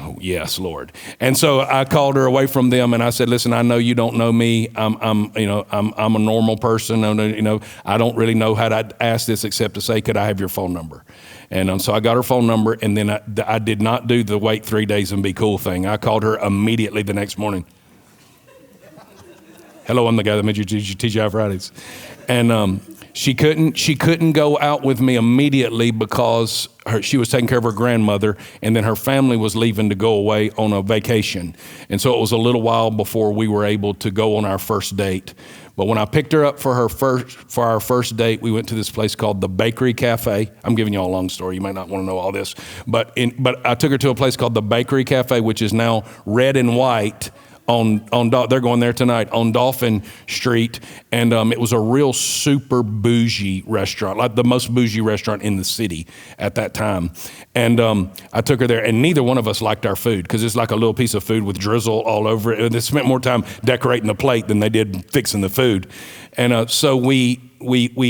Oh, yes, Lord. And so I called her away from them, and I said, listen, I know you don't know me. I'm a normal person. I don't really know how to ask this except to say, could I have your phone number? And so I got her phone number, and then I did not do the wait 3 days and be cool thing. I called her immediately the next morning. Hello, I'm the guy that made you TGI Fridays. And she couldn't go out with me immediately because she was taking care of her grandmother, and then her family was leaving to go away on a vacation. And so it was a little while before we were able to go on our first date. But when I picked her up for our first date, we went to this place called the Bakery Cafe. I'm giving you all a long story. You might not want to know all this. But I took her to a place called the Bakery Cafe, which is now red and white they're going there tonight on Dolphin Street, and it was a real super bougie restaurant, like the most bougie restaurant in the city at that time. And I took her there, and neither one of us liked our food because it's like a little piece of food with drizzle all over it. And they spent more time decorating the plate than they did fixing the food. And so we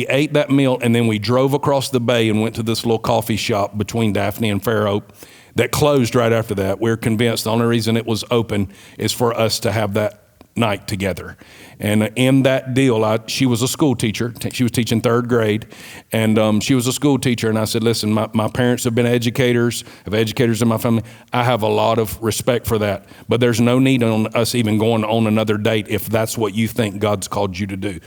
ate that meal, and then we drove across the bay and went to this little coffee shop between Daphne and Fair Oak that closed right after that. We're convinced the only reason it was open is for us to have that night together. And in that deal, she was a school teacher. She was teaching third grade, and she was a school teacher. And I said, listen, my parents have been educators, have educators in my family. I have a lot of respect for that, but there's no need on us even going on another date if that's what you think God's called you to do,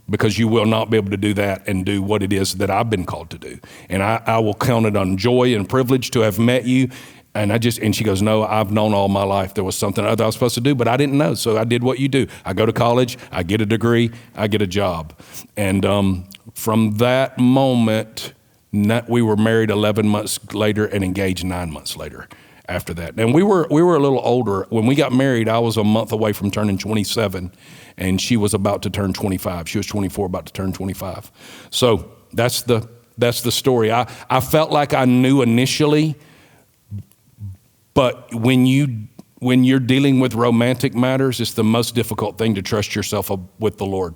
because you will not be able to do that and do what it is that I've been called to do. And I will count it on joy and privilege to have met you. And she goes, no, I've known all my life there was something other I was supposed to do, but I didn't know. So I did what you do. I go to college, I get a degree, I get a job. And from that moment, we were married 11 months later and engaged 9 months later after that. And we were a little older. When we got married, I was a month away from turning 27, and she was about to turn 25. She was 24, about to turn 25. So that's the story. I felt like I knew initially, but when you're dealing with romantic matters, it's the most difficult thing to trust yourself with the Lord.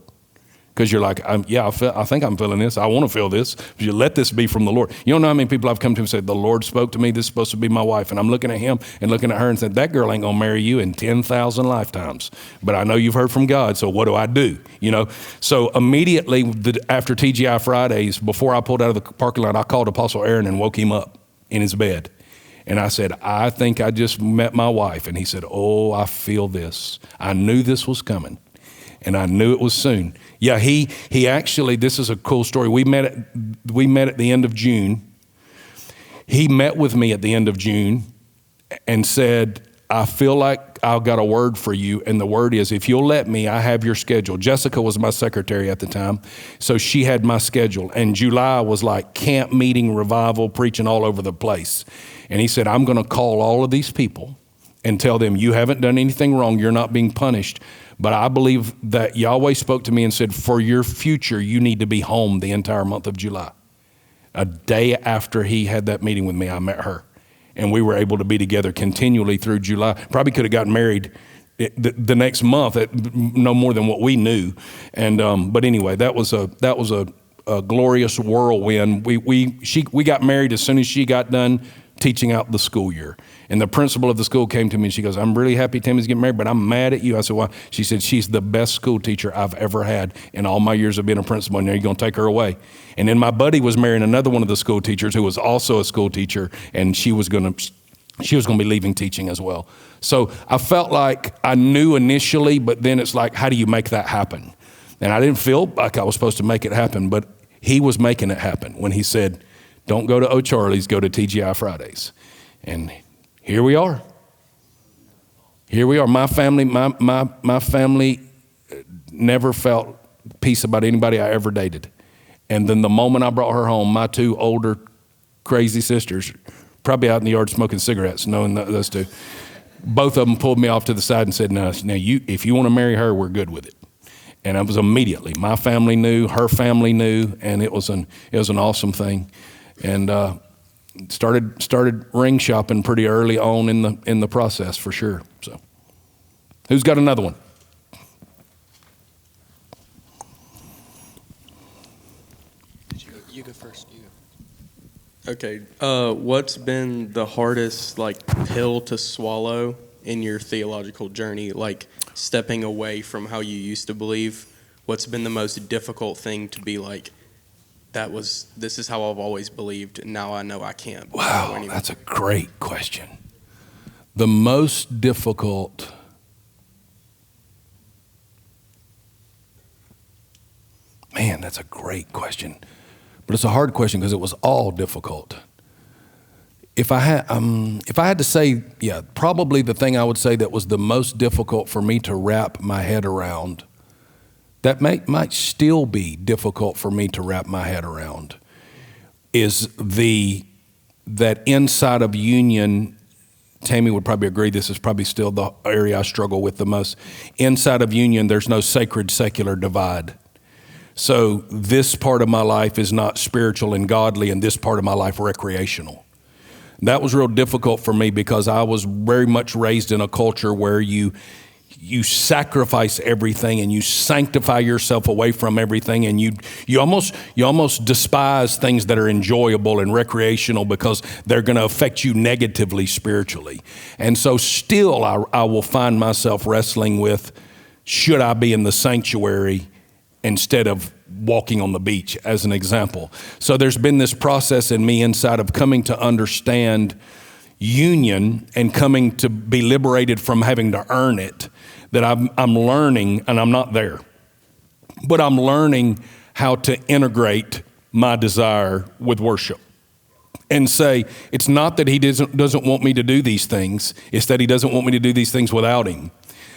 Because you're like, I think I'm feeling this. I want to feel this. But you let this be from the Lord. You don't know how many people I've come to and said, the Lord spoke to me. This is supposed to be my wife. And I'm looking at him and looking at her and said, that girl ain't going to marry you in 10,000 lifetimes. But I know you've heard from God, so what do I do? You know? So immediately after TGI Fridays, before I pulled out of the parking lot, I called Apostle Aaron and woke him up in his bed. And I said, I think I just met my wife. And he said, oh, I feel this. I knew this was coming. And I knew it was soon. Yeah, he actually, this is a cool story. We met at the end of June. He met with me at the end of June and said, I feel like I've got a word for you. And the word is, if you'll let me, I have your schedule. Jessica was my secretary at the time, so she had my schedule. And July was like camp meeting, revival, preaching all over the place. And he said, I'm going to call all of these people and tell them, you haven't done anything wrong. You're not being punished. But I believe that Yahweh spoke to me and said, for your future, you need to be home the entire month of July. A day after he had that meeting with me, I met her. And we were able to be together continually through July. Probably could have gotten married the next month, no more than what we knew. And but anyway, that was a glorious whirlwind. We got married as soon as she got done teaching out the school year. And the principal of the school came to me and she goes, I'm really happy Timmy's getting married, but I'm mad at you. I said, why? She said, she's the best school teacher I've ever had in all my years of being a principal, and now you're going to take her away. And then my buddy was marrying another one of the school teachers who was also a school teacher, and she was going to be leaving teaching as well. So I felt like I knew initially, but then it's like, how do you make that happen? And I didn't feel like I was supposed to make it happen, but he was making it happen when he said, don't go to O'Charlie's, go to TGI Fridays. And here we are. Here we are. My family never felt peace about anybody I ever dated. And then the moment I brought her home, my two older crazy sisters, probably out in the yard smoking cigarettes, knowing those two, both of them pulled me off to the side and said, no, if you want to marry her, we're good with it. And it was immediately. My family knew, her family knew, and it was an awesome thing. And started ring shopping pretty early on in the process for sure. So, who's got another one? You go first. You go. Okay. What's been the hardest pill to swallow in your theological journey? Like stepping away from how you used to believe. What's been the most difficult thing to be like? This is how I've always believed, and now I know I can't. Wow, that's a great question. The most difficult, man, that's a great question. But it's a hard question because it was all difficult. If I had to say, yeah, probably the thing I would say that was the most difficult for me to wrap my head around, that might still be difficult for me to wrap my head around, is that inside of union Tammy would probably agree, this is probably still the area I struggle with the most. Inside of union, there's no sacred secular divide. So this part of my life is not spiritual and godly, and this part of my life recreational. That was real difficult for me because I was very much raised in a culture where you sacrifice everything and you sanctify yourself away from everything, and you almost despise things that are enjoyable and recreational because they're going to affect you negatively spiritually. And so still I will find myself wrestling with, should I be in the sanctuary instead of walking on the beach, as an example. So there's been this process in me inside of coming to understand union and coming to be liberated from having to earn it, that I'm learning, and I'm not there, but I'm learning how to integrate my desire with worship and say, it's not that he doesn't want me to do these things, it's that he doesn't want me to do these things without him,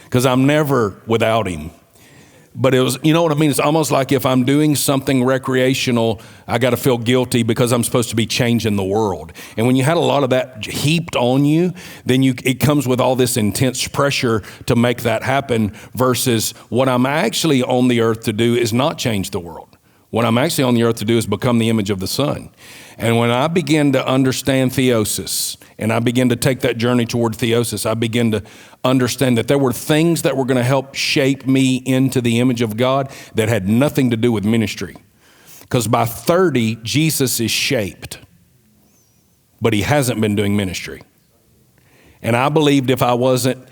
because I'm never without him. But it was, you know what I mean? It's almost like if I'm doing something recreational, I got to feel guilty because I'm supposed to be changing the world. And when you had a lot of that heaped on you, then it comes with all this intense pressure to make that happen, versus what I'm actually on the earth to do is not change the world. What I'm actually on the earth to do is become the image of the Son. And when I begin to understand theosis, and I begin to take that journey toward theosis, I begin to understand that there were things that were going to help shape me into the image of God that had nothing to do with ministry. Because by 30, Jesus is shaped, but he hasn't been doing ministry. And I believed if I wasn't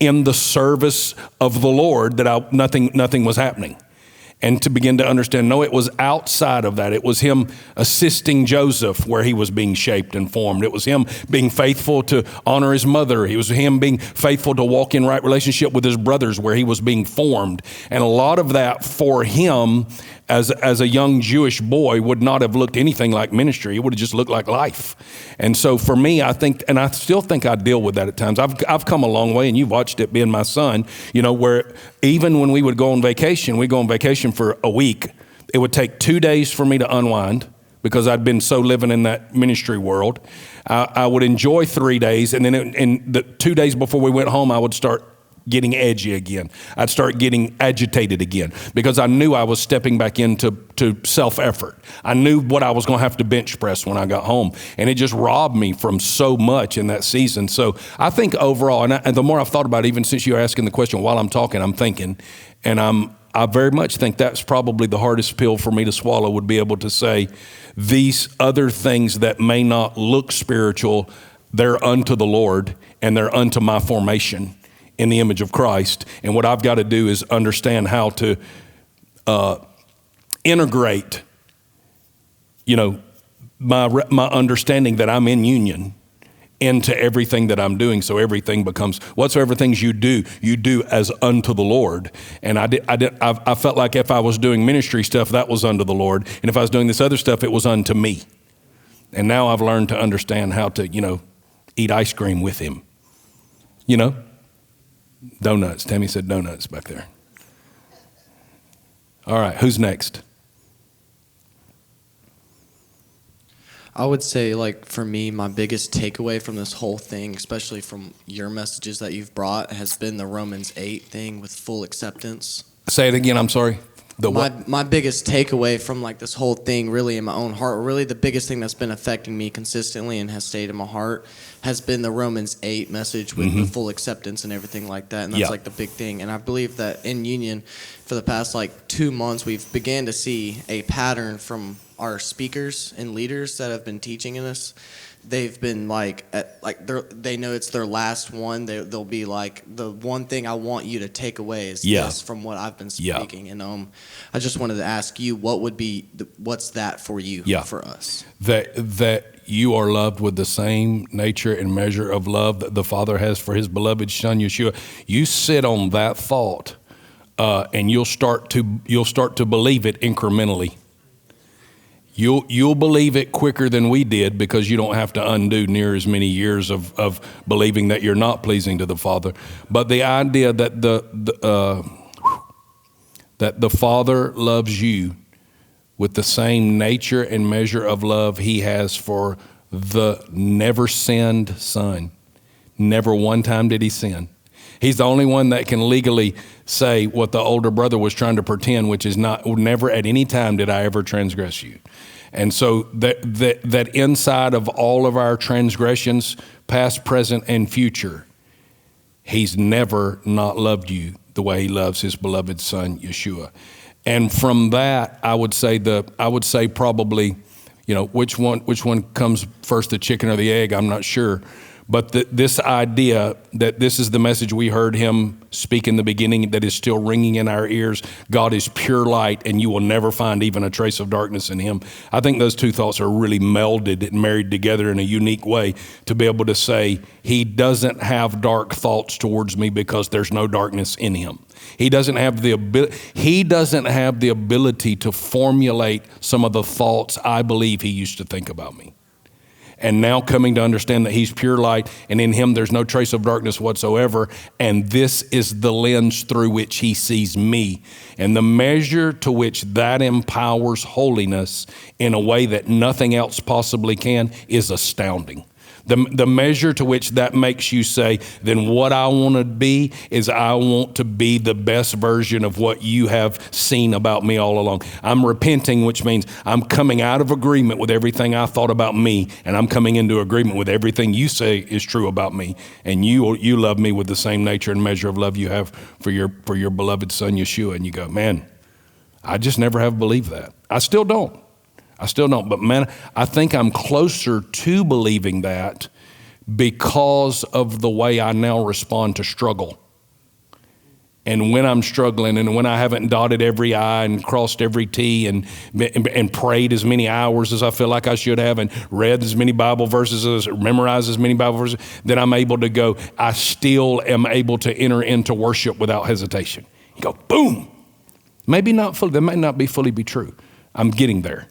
in the service of the Lord, that nothing was happening. And to begin to understand, no, it was outside of that. It was him assisting Joseph where he was being shaped and formed. It was him being faithful to honor his mother. It was him being faithful to walk in right relationship with his brothers where he was being formed. And a lot of that for him as a young Jewish boy would not have looked anything like ministry. It would have just looked like life. And so for me, I think, and I still think I deal with that at times. I've come a long way, and you've watched it being my son, where even when we would go on vacation, we go on vacation for a week. It would take 2 days for me to unwind because I'd been so living in that ministry world. I would enjoy 3 days, and then in the 2 days before we went home, I would start getting edgy again. I'd start getting agitated again because I knew I was stepping back into self-effort. I knew what I was going to have to bench press when I got home, and it just robbed me from so much in that season. So I think overall, and the more I've thought about it, even since you're asking the question while I'm talking, I'm thinking, and I very much think that's probably the hardest pill for me to swallow, would be able to say these other things that may not look spiritual, they're unto the Lord and they're unto my formation in the image of Christ. And what I've got to do is understand how to integrate, my understanding that I'm in union into everything that I'm doing. So everything becomes, whatsoever things you do as unto the Lord. And I felt like if I was doing ministry stuff, that was unto the Lord. And if I was doing this other stuff, it was unto me. And now I've learned to understand how to, eat ice cream with him. Donuts. Tammy said donuts back there. All right, who's next? I would say, for me, my biggest takeaway from this whole thing, especially from your messages that you've brought, has been the Romans 8 thing with full acceptance. Say it again, I'm sorry. The what? My biggest takeaway from this whole thing, really in my own heart, really the biggest thing that's been affecting me consistently and has stayed in my heart, has been the Romans 8 message with the full acceptance and everything like that. And that's the big thing. And I believe that in union, for the past 2 months, we've began to see a pattern from our speakers and leaders that have been teaching in us. They've been they know it's their last one. They'll be the one thing I want you to take away is this from what I've been speaking. And I just wanted to ask you, what would be what's that for you, for us? That you are loved with the same nature and measure of love that the Father has for his beloved Son, Yeshua. You sit on that thought, and you'll start to believe it incrementally. You'll believe it quicker than we did because you don't have to undo near as many years of believing that you're not pleasing to the Father. But the idea that that the Father loves you with the same nature and measure of love he has for the never sinned Son. Never one time did he sin. He's the only one that can legally say what the older brother was trying to pretend, which is never at any time did I ever transgress you. And so that inside of all of our transgressions, past, present, and future, he's never not loved you the way he loves his beloved son, Yeshua. And from that, I would say probably, which one comes first, the chicken or the egg? I'm not sure. But this idea that this is the message we heard him speak in the beginning that is still ringing in our ears. God is pure light, and you will never find even a trace of darkness in him. I think those two thoughts are really melded and married together in a unique way to be able to say he doesn't have dark thoughts towards me because there's no darkness in him. He doesn't have the ability to formulate some of the thoughts I believe he used to think about me. And now coming to understand that he's pure light, and in him there's no trace of darkness whatsoever, and this is the lens through which he sees me. And the measure to which that empowers holiness in a way that nothing else possibly can is astounding. The measure to which that makes you say, then what I want to be is I want to be the best version of what you have seen about me all along. I'm repenting, which means I'm coming out of agreement with everything I thought about me, and I'm coming into agreement with everything you say is true about me. And you love me with the same nature and measure of love you have for your beloved son, Yeshua. And you go, man, I just never have believed that. I still don't. But man, I think I'm closer to believing that because of the way I now respond to struggle. And when I'm struggling and when I haven't dotted every I and crossed every T and prayed as many hours as I feel like I should have and read as many Bible verses, memorized as many Bible verses, then I'm able to go, I still am able to enter into worship without hesitation. You go, boom. Maybe not fully, that might not be fully be true. I'm getting there.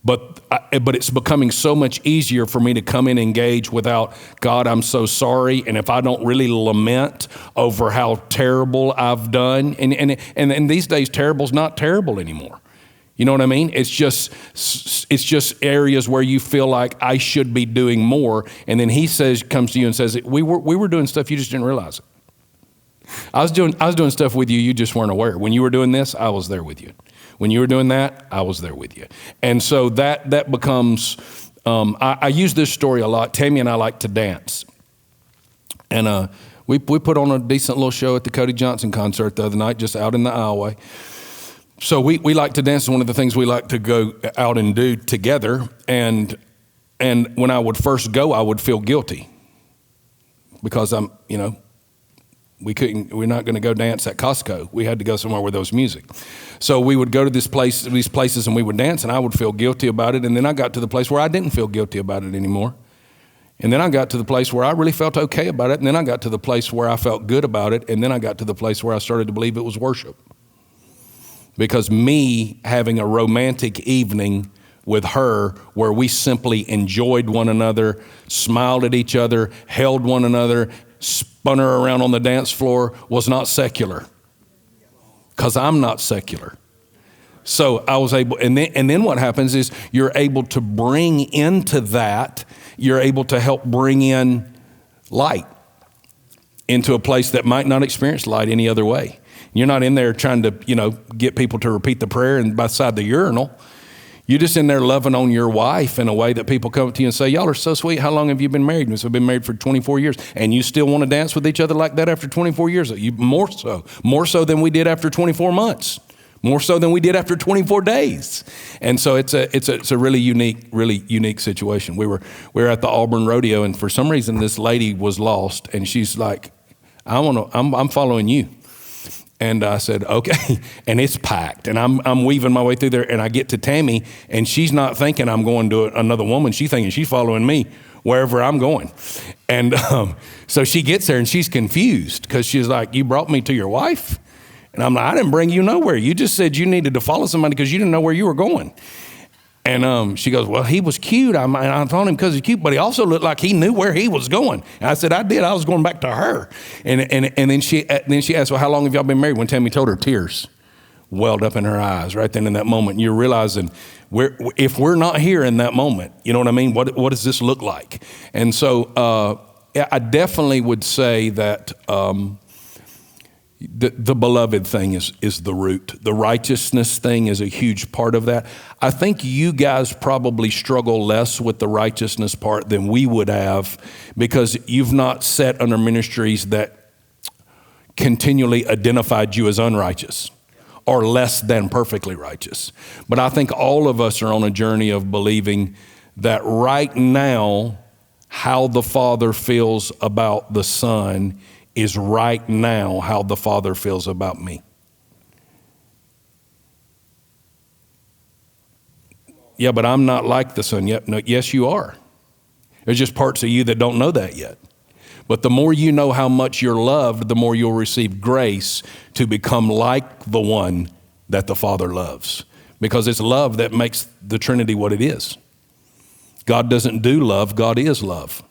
But it's becoming so much easier for me to come in and engage without, God, I'm so sorry. And if I don't really lament over how terrible I've done, and these days terrible's not terrible anymore. You know what I mean? It's just areas where you feel like I should be doing more. And then he comes to you and says, we were doing stuff you just didn't realize it. I was doing stuff with you just weren't aware. When you were doing this, I was there with you. When you were doing that, I was there with you. And so that becomes, I use this story a lot. Tammy and I like to dance. And we put on a decent little show at the Cody Johnson concert the other night, just out in the aisleway. So we like to dance. It's one of the things we like to go out and do together. And when I would first go, I would feel guilty because we're not going to go dance at Costco. We had to go somewhere where there was music. So we would go to these places and we would dance, and I would feel guilty about it. And then I got to the place where I didn't feel guilty about it anymore. And then I got to the place where I really felt okay about it. And then I got to the place where I felt good about it. And then I got to the place where I started to believe it was worship. Because me having a romantic evening with her where we simply enjoyed one another, smiled at each other, held one another, spun her around on the dance floor was not secular, because I'm not secular. So I was able, and then what happens is you're able to bring into that, you're able to help bring in light into a place that might not experience light any other way. You're not in there trying to, get people to repeat the prayer and beside the urinal. You're just in there loving on your wife in a way that people come to you and say, y'all are so sweet. How long have you been married? And so I've been married for 24 years. And you still want to dance with each other like that after 24 years? More so than we did after 24 months, more so than we did after 24 days. And so it's a really unique situation. We were at the Auburn Rodeo, and for some reason this lady was lost, and she's like, I'm following you. And I said, okay. And it's packed. And I'm weaving my way through there. And I get to Tammy, and she's not thinking I'm going to another woman. She's thinking she's following me wherever I'm going. And so she gets there, and she's confused because she's like, you brought me to your wife? And I'm like, I didn't bring you nowhere. You just said you needed to follow somebody because you didn't know where you were going. And she goes, well, he was cute. I told him because he's cute, but he also looked like he knew where he was going. And I said, I did. I was going back to her. And then she asked, well, how long have y'all been married? When Tammy told her, tears welled up in her eyes right then in that moment. You're realizing if we're not here in that moment, you know what I mean? What does this look like? And so I definitely would say that the beloved thing is the root. The righteousness thing is a huge part of that. I think you guys probably struggle less with the righteousness part than we would have, because you've not sat under ministries that continually identified you as unrighteous or less than perfectly righteous. But I think all of us are on a journey of believing that right now, how the Father feels about the Son is right now how the Father feels about me. Yeah, but I'm not like the Son yet. No, yes, you are. There's just parts of you that don't know that yet. But the more you know how much you're loved, the more you'll receive grace to become like the one that the Father loves. Because it's love that makes the Trinity what it is. God doesn't do love, God is love.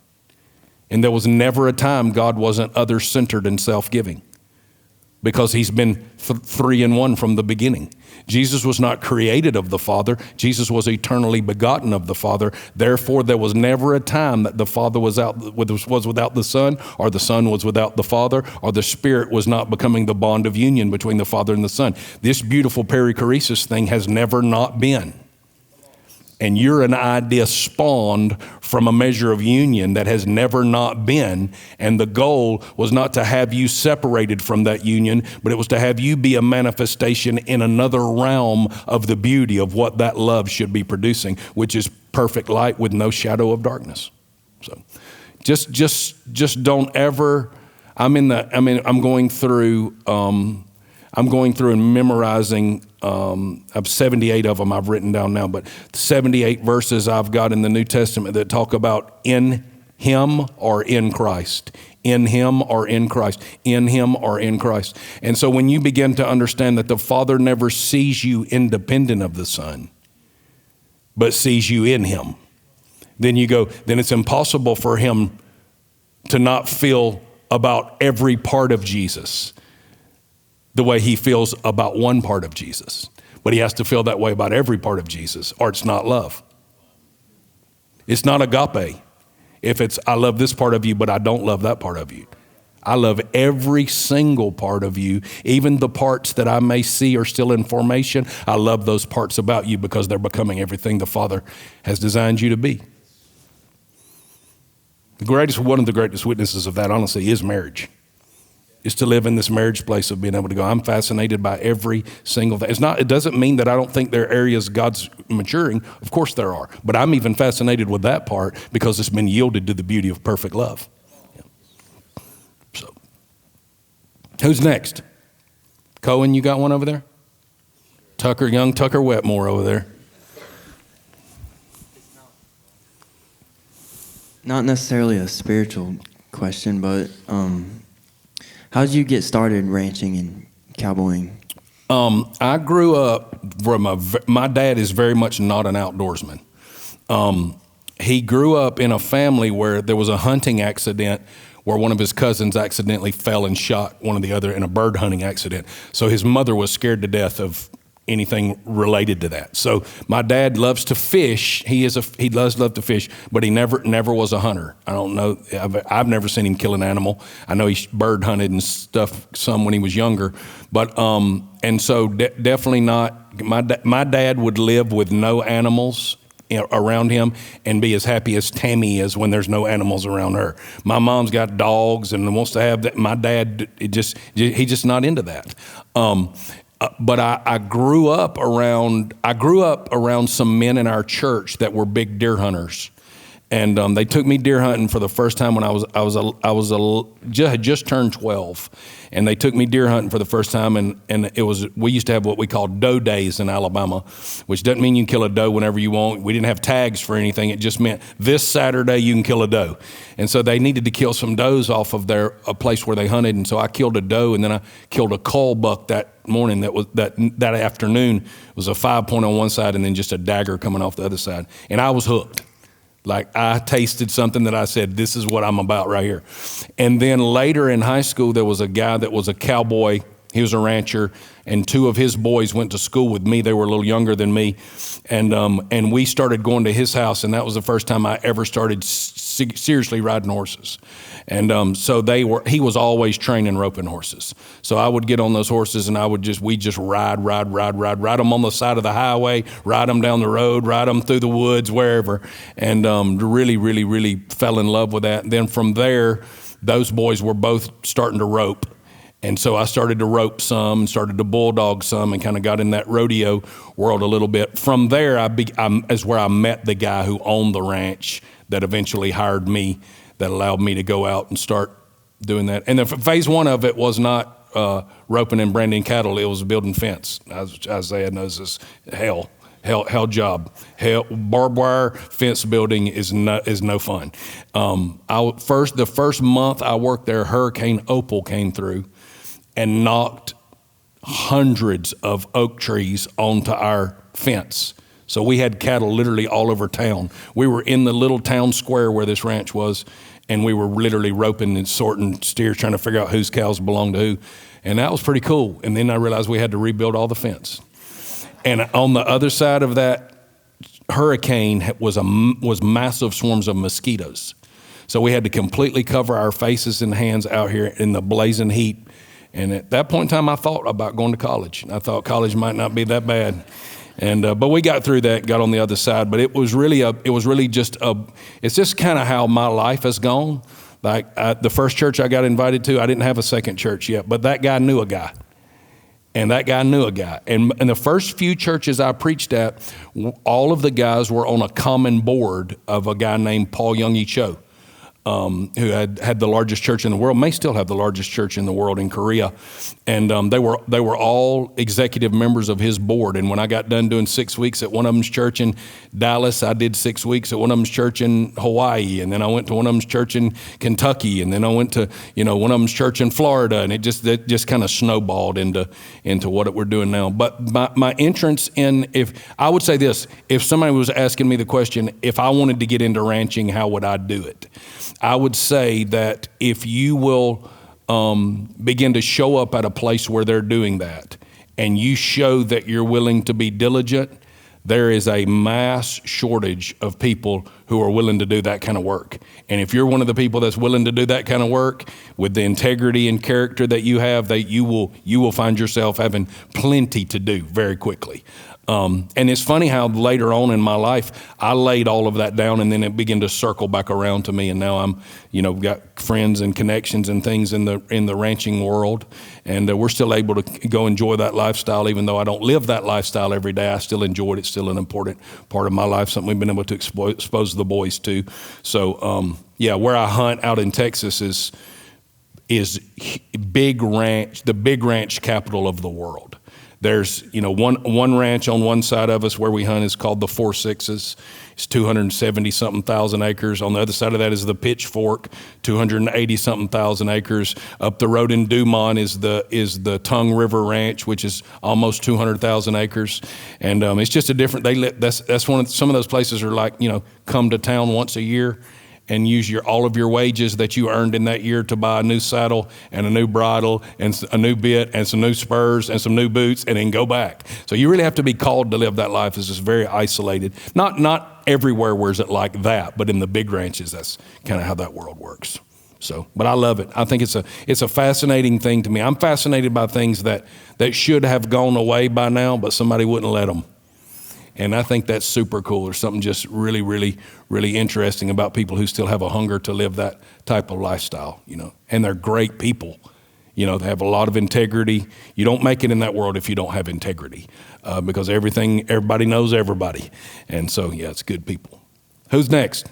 And there was never a time God wasn't other-centered and self-giving, because he's been three in one from the beginning. Jesus was not created of the Father. Jesus was eternally begotten of the Father. Therefore, there was never a time that the Father was without the Son, or the Son was without the Father, or the Spirit was not becoming the bond of union between the Father and the Son. This beautiful perichoresis thing has never not been. And you're an idea spawned from a measure of union that has never not been. And the goal was not to have you separated from that union, but it was to have you be a manifestation in another realm of the beauty of what that love should be producing, which is perfect light with no shadow of darkness. So just don't ever, I'm going through and memorizing, I've 78 of them I've written down now, but 78 verses I've got in the New Testament that talk about in him or in Christ, in him or in Christ, in him or in Christ. And so when you begin to understand that the Father never sees you independent of the Son, but sees you in him, then it's impossible for him to not feel about every part of Jesus the way he feels about one part of Jesus. But he has to feel that way about every part of Jesus, or it's not love. It's not agape. If it's, I love this part of you, but I don't love that part of you. I love every single part of you, even the parts that I may see are still in formation. I love those parts about you because they're becoming everything the Father has designed you to be. One of the greatest witnesses of that, honestly, is marriage. Is to live in this marriage place of being able to go, I'm fascinated by every single thing. It doesn't mean that I don't think there are areas God's maturing. Of course there are. But I'm even fascinated with that part because it's been yielded to the beauty of perfect love. Yeah. So, who's next? Cohen, you got one over there? Young Tucker Wetmore over there. Not necessarily a spiritual question, but how did you get started ranching and cowboying? I grew up my dad is very much not an outdoorsman. He grew up in a family where there was a hunting accident where one of his cousins accidentally fell and shot one of the other in a bird hunting accident. So his mother was scared to death of anything related to that. So my dad loves to fish. He does love to fish, but he never was a hunter. I don't know. I've never seen him kill an animal. I know he bird hunted and stuff some when he was younger, but and so definitely not. My dad would live with no animals around him and be as happy as Tammy is when there's no animals around her. My mom's got dogs and wants to have that. My dad, he's just not into that. But I grew up around some men in our church that were big deer hunters, and they took me deer hunting for the first time when had just turned 12, and they took me deer hunting for the first time, and we used to have what we called doe days in Alabama, which doesn't mean you can kill a doe whenever you want. We didn't have tags for anything. It just meant this Saturday you can kill a doe, and so they needed to kill some does off of a place where they hunted, and so I killed a doe, and then I killed a cull buck that morning. That afternoon was a 5-point on one side and then just a dagger coming off the other side, and I was hooked. Like I tasted something that I said, this is what I'm about right here. And then later in high school, there was a guy that was a cowboy He was a rancher, and two of his boys went to school with me. They were a little younger than me, and we started going to his house, and that was the first time I ever started seriously riding horses. And so he was always training roping horses. So I would get on those horses, and we'd just ride them on the side of the highway, ride them down the road, ride them through the woods, wherever, and really fell in love with that. And then from there, those boys were both starting to rope. And so I started to rope some, started to bulldog some, and kind of got in that rodeo world a little bit. From there, is where I met the guy who owned the ranch that eventually hired me, that allowed me to go out and start doing that. And then phase one of it was not roping and branding cattle; it was building fence. As Isaiah knows, is hell job. Barbed wire fence building is no fun. The first month I worked there, Hurricane Opal came through and knocked hundreds of oak trees onto our fence. So we had cattle literally all over town. We were in the little town square where this ranch was, and we were literally roping and sorting steers, trying to figure out whose cows belonged to who. And that was pretty cool. And then I realized we had to rebuild all the fence. And on the other side of that hurricane was massive swarms of mosquitoes. So we had to completely cover our faces and hands out here in the blazing heat. And at that point in time, I thought about going to college. I thought college might not be that bad. And but we got through that, got on the other side. But it's just kind of how my life has gone. Like the first church I got invited to, I didn't have a second church yet, but that guy knew a guy. And that guy knew a guy. And in the first few churches I preached at, all of the guys were on a common board of a guy named Paul Young Cho, who had the largest church in the world, may still have the largest church in the world in Korea. And they were all executive members of his board. And when I got done doing 6 weeks at one of them's church in Dallas, I did 6 weeks at one of them's church in Hawaii. And then I went to one of them's church in Kentucky. And then I went to, one of them's church in Florida. And it just kind of snowballed into what we're doing now. But my entrance if somebody was asking me the question, if I wanted to get into ranching, how would I do it? I would say that if you will begin to show up at a place where they're doing that, and you show that you're willing to be diligent, there is a mass shortage of people who are willing to do that kind of work. And if you're one of the people that's willing to do that kind of work with the integrity and character that you have, that you will find yourself having plenty to do very quickly. And it's funny how later on in my life, I laid all of that down, and then it began to circle back around to me. And now I'm, got friends and connections and things in the ranching world. And we're still able to go enjoy that lifestyle, even though I don't live that lifestyle every day. I still enjoy it. It's still an important part of my life, something we've been able to expose the boys to. So, where I hunt out in Texas is big ranch, the big ranch capital of the world. There's, one ranch on one side of us where we hunt is called the 4 Sixes. It's 270-something thousand acres. On the other side of that is the Pitchfork, 280-something thousand acres. Up the road in Dumont is the Tongue River Ranch, which is almost 200,000 acres. And it's just a different. Some of those places are like, come to town once a year and use all of your wages that you earned in that year to buy a new saddle and a new bridle and a new bit and some new spurs and some new boots, and then go back. So you really have to be called to live that life. It's just very isolated. Not everywhere where it's like that, but in the big ranches, that's kind of how that world works. So, but I love it. I think it's a fascinating thing to me. I'm fascinated by things that should have gone away by now, but somebody wouldn't let them. And I think that's super cool. There's something just really, really, really interesting about people who still have a hunger to live that type of lifestyle, And they're great people. They have a lot of integrity. You don't make it in that world if you don't have integrity, because everybody knows everybody. And so, it's good people. Who's next?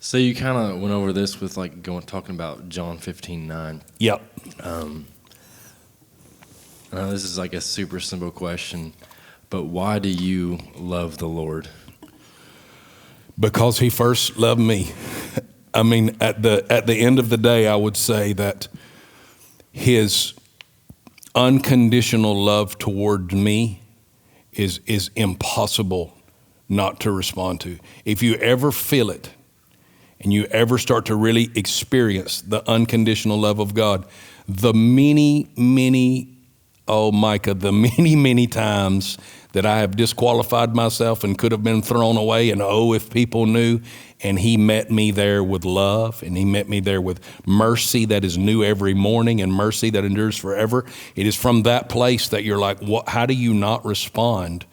So you kind of went over this with talking about John 15:9. Yep. This is a super simple question, but why do you love the Lord? Because he first loved me. I mean, at the end of the day, I would say that his unconditional love toward me is impossible not to respond to. If you ever feel it, and you ever start to really experience the unconditional love of God, the many, many times that I have disqualified myself and could have been thrown away, and if people knew, and he met me there with love, and he met me there with mercy that is new every morning and mercy that endures forever. It is from that place that you're like, how do you not respond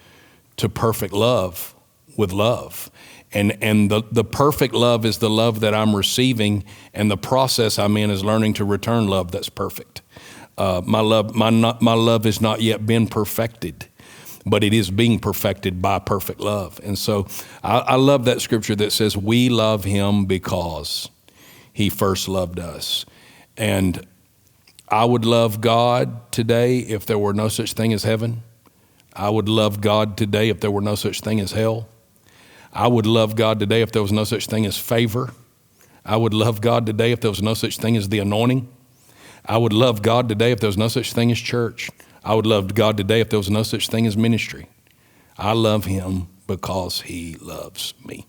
to perfect love with love? And the perfect love is the love that I'm receiving, and the process I'm in is learning to return love that's perfect. My love has not yet been perfected, but it is being perfected by perfect love. And so I love that scripture that says we love him because he first loved us. And I would love God today if there were no such thing as heaven. I would love God today if there were no such thing as hell. I would love God today if there was no such thing as favor. I would love God today if there was no such thing as the anointing. I would love God today if there was no such thing as church. I would love God today if there was no such thing as ministry. I love him because he loves me.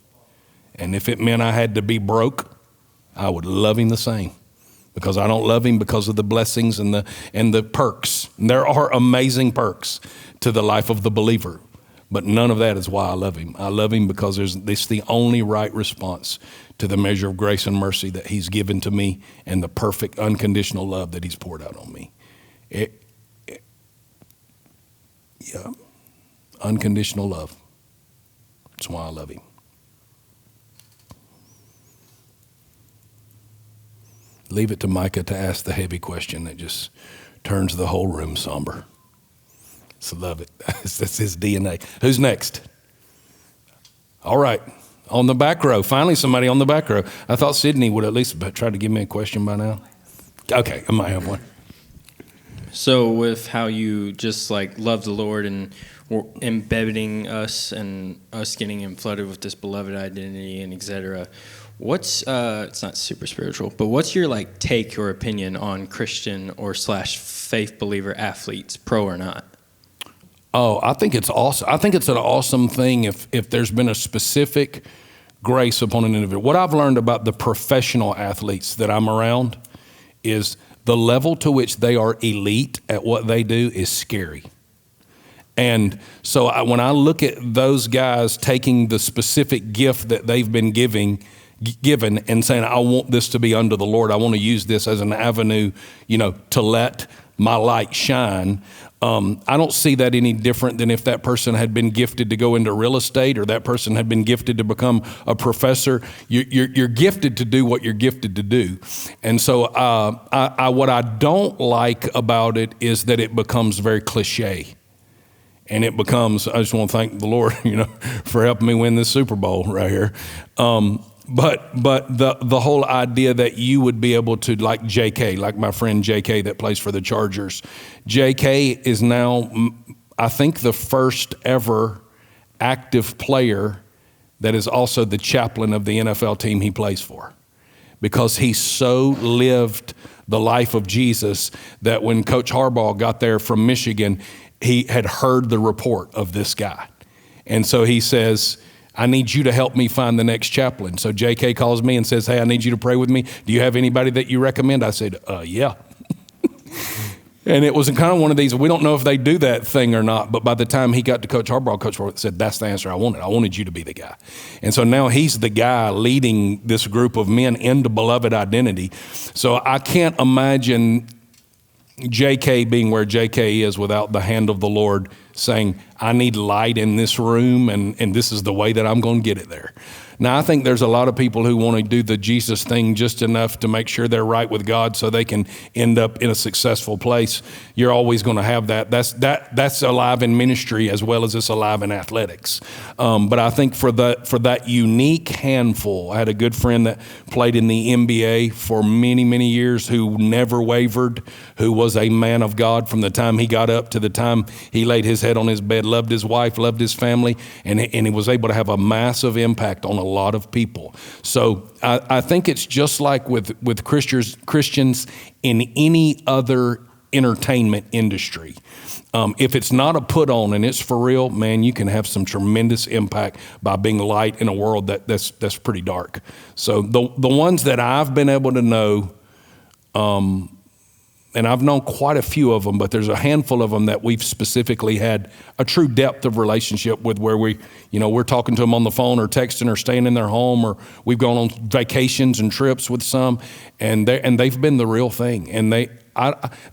And if it meant I had to be broke, I would love him the same, because I don't love him because of the blessings and the perks. And there are amazing perks to the life of the believer, but none of that is why I love him. I love him because it's the only right response to the measure of grace and mercy that he's given to me and the perfect unconditional love that he's poured out on me. Unconditional love. That's why I love him. Leave it to Micah to ask the heavy question that just turns the whole room somber. So love it. That's his DNA. Who's next? All right. On the back row. Finally, somebody on the back row. I thought Sydney would at least try to give me a question by now. Okay, I might have one. So with how you just like love the Lord and embedding us and us getting flooded with this beloved identity and et cetera, what's it's not super spiritual, but what's your like take or opinion on Christian or / faith believer athletes, pro or not? Oh, I think it's awesome. I think it's an awesome thing if there's been a specific grace upon an individual. What I've learned about the professional athletes that I'm around is the level to which they are elite at what they do is scary. And so when I look at those guys taking the specific gift that they've been given and saying, I want this to be unto the Lord, I want to use this as an avenue, to let my light shine. I don't see that any different than if that person had been gifted to go into real estate or that person had been gifted to become a professor. You're gifted to do what you're gifted to do. And so what I don't like about it is that it becomes very cliche. And it becomes, I just want to thank the Lord, for helping me win this Super Bowl right here. But the whole idea that you would be able to, like JK, like my friend JK that plays for the Chargers. JK is now, I think, the first ever active player that is also the chaplain of the NFL team he plays for, because he so lived the life of Jesus that when Coach Harbaugh got there from Michigan, he had heard the report of this guy. And so he says, I need you to help me find the next chaplain. So JK calls me and says, hey, I need you to pray with me. Do you have anybody that you recommend? I said, yeah. And it was kind of one of these, we don't know if they do that thing or not, but by the time he got to Coach Harbaugh said, that's the answer I wanted. I wanted you to be the guy. And so now he's the guy leading this group of men into beloved identity. So I can't imagine JK being where JK is without the hand of the Lord saying, I need light in this room, and this is the way that I'm going to get it there. Now, I think there's a lot of people who want to do the Jesus thing just enough to make sure they're right with God so they can end up in a successful place. You're always going to have that. That's alive in ministry as well as it's alive in athletics. But I think for that unique handful, I had a good friend that played in the NBA for many, many years who never wavered, who was a man of God from the time he got up to the time he laid his head on his bed, loved his wife, loved his family, and he was able to have a massive impact on a lot of people. So I think it's just like with Christians in any other entertainment industry. If it's not a put on and it's for real, man, you can have some tremendous impact by being light in a world that's pretty dark. So the ones that I've been able to know, and I've known quite a few of them, but there's a handful of them that we've specifically had a true depth of relationship with, where we're talking to them on the phone or texting or staying in their home, or we've gone on vacations and trips with some, and they've been the real thing. And they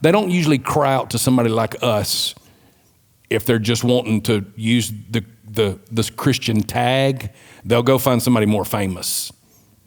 don't usually cry out to somebody like us if they're just wanting to use the Christian tag. They'll go find somebody more famous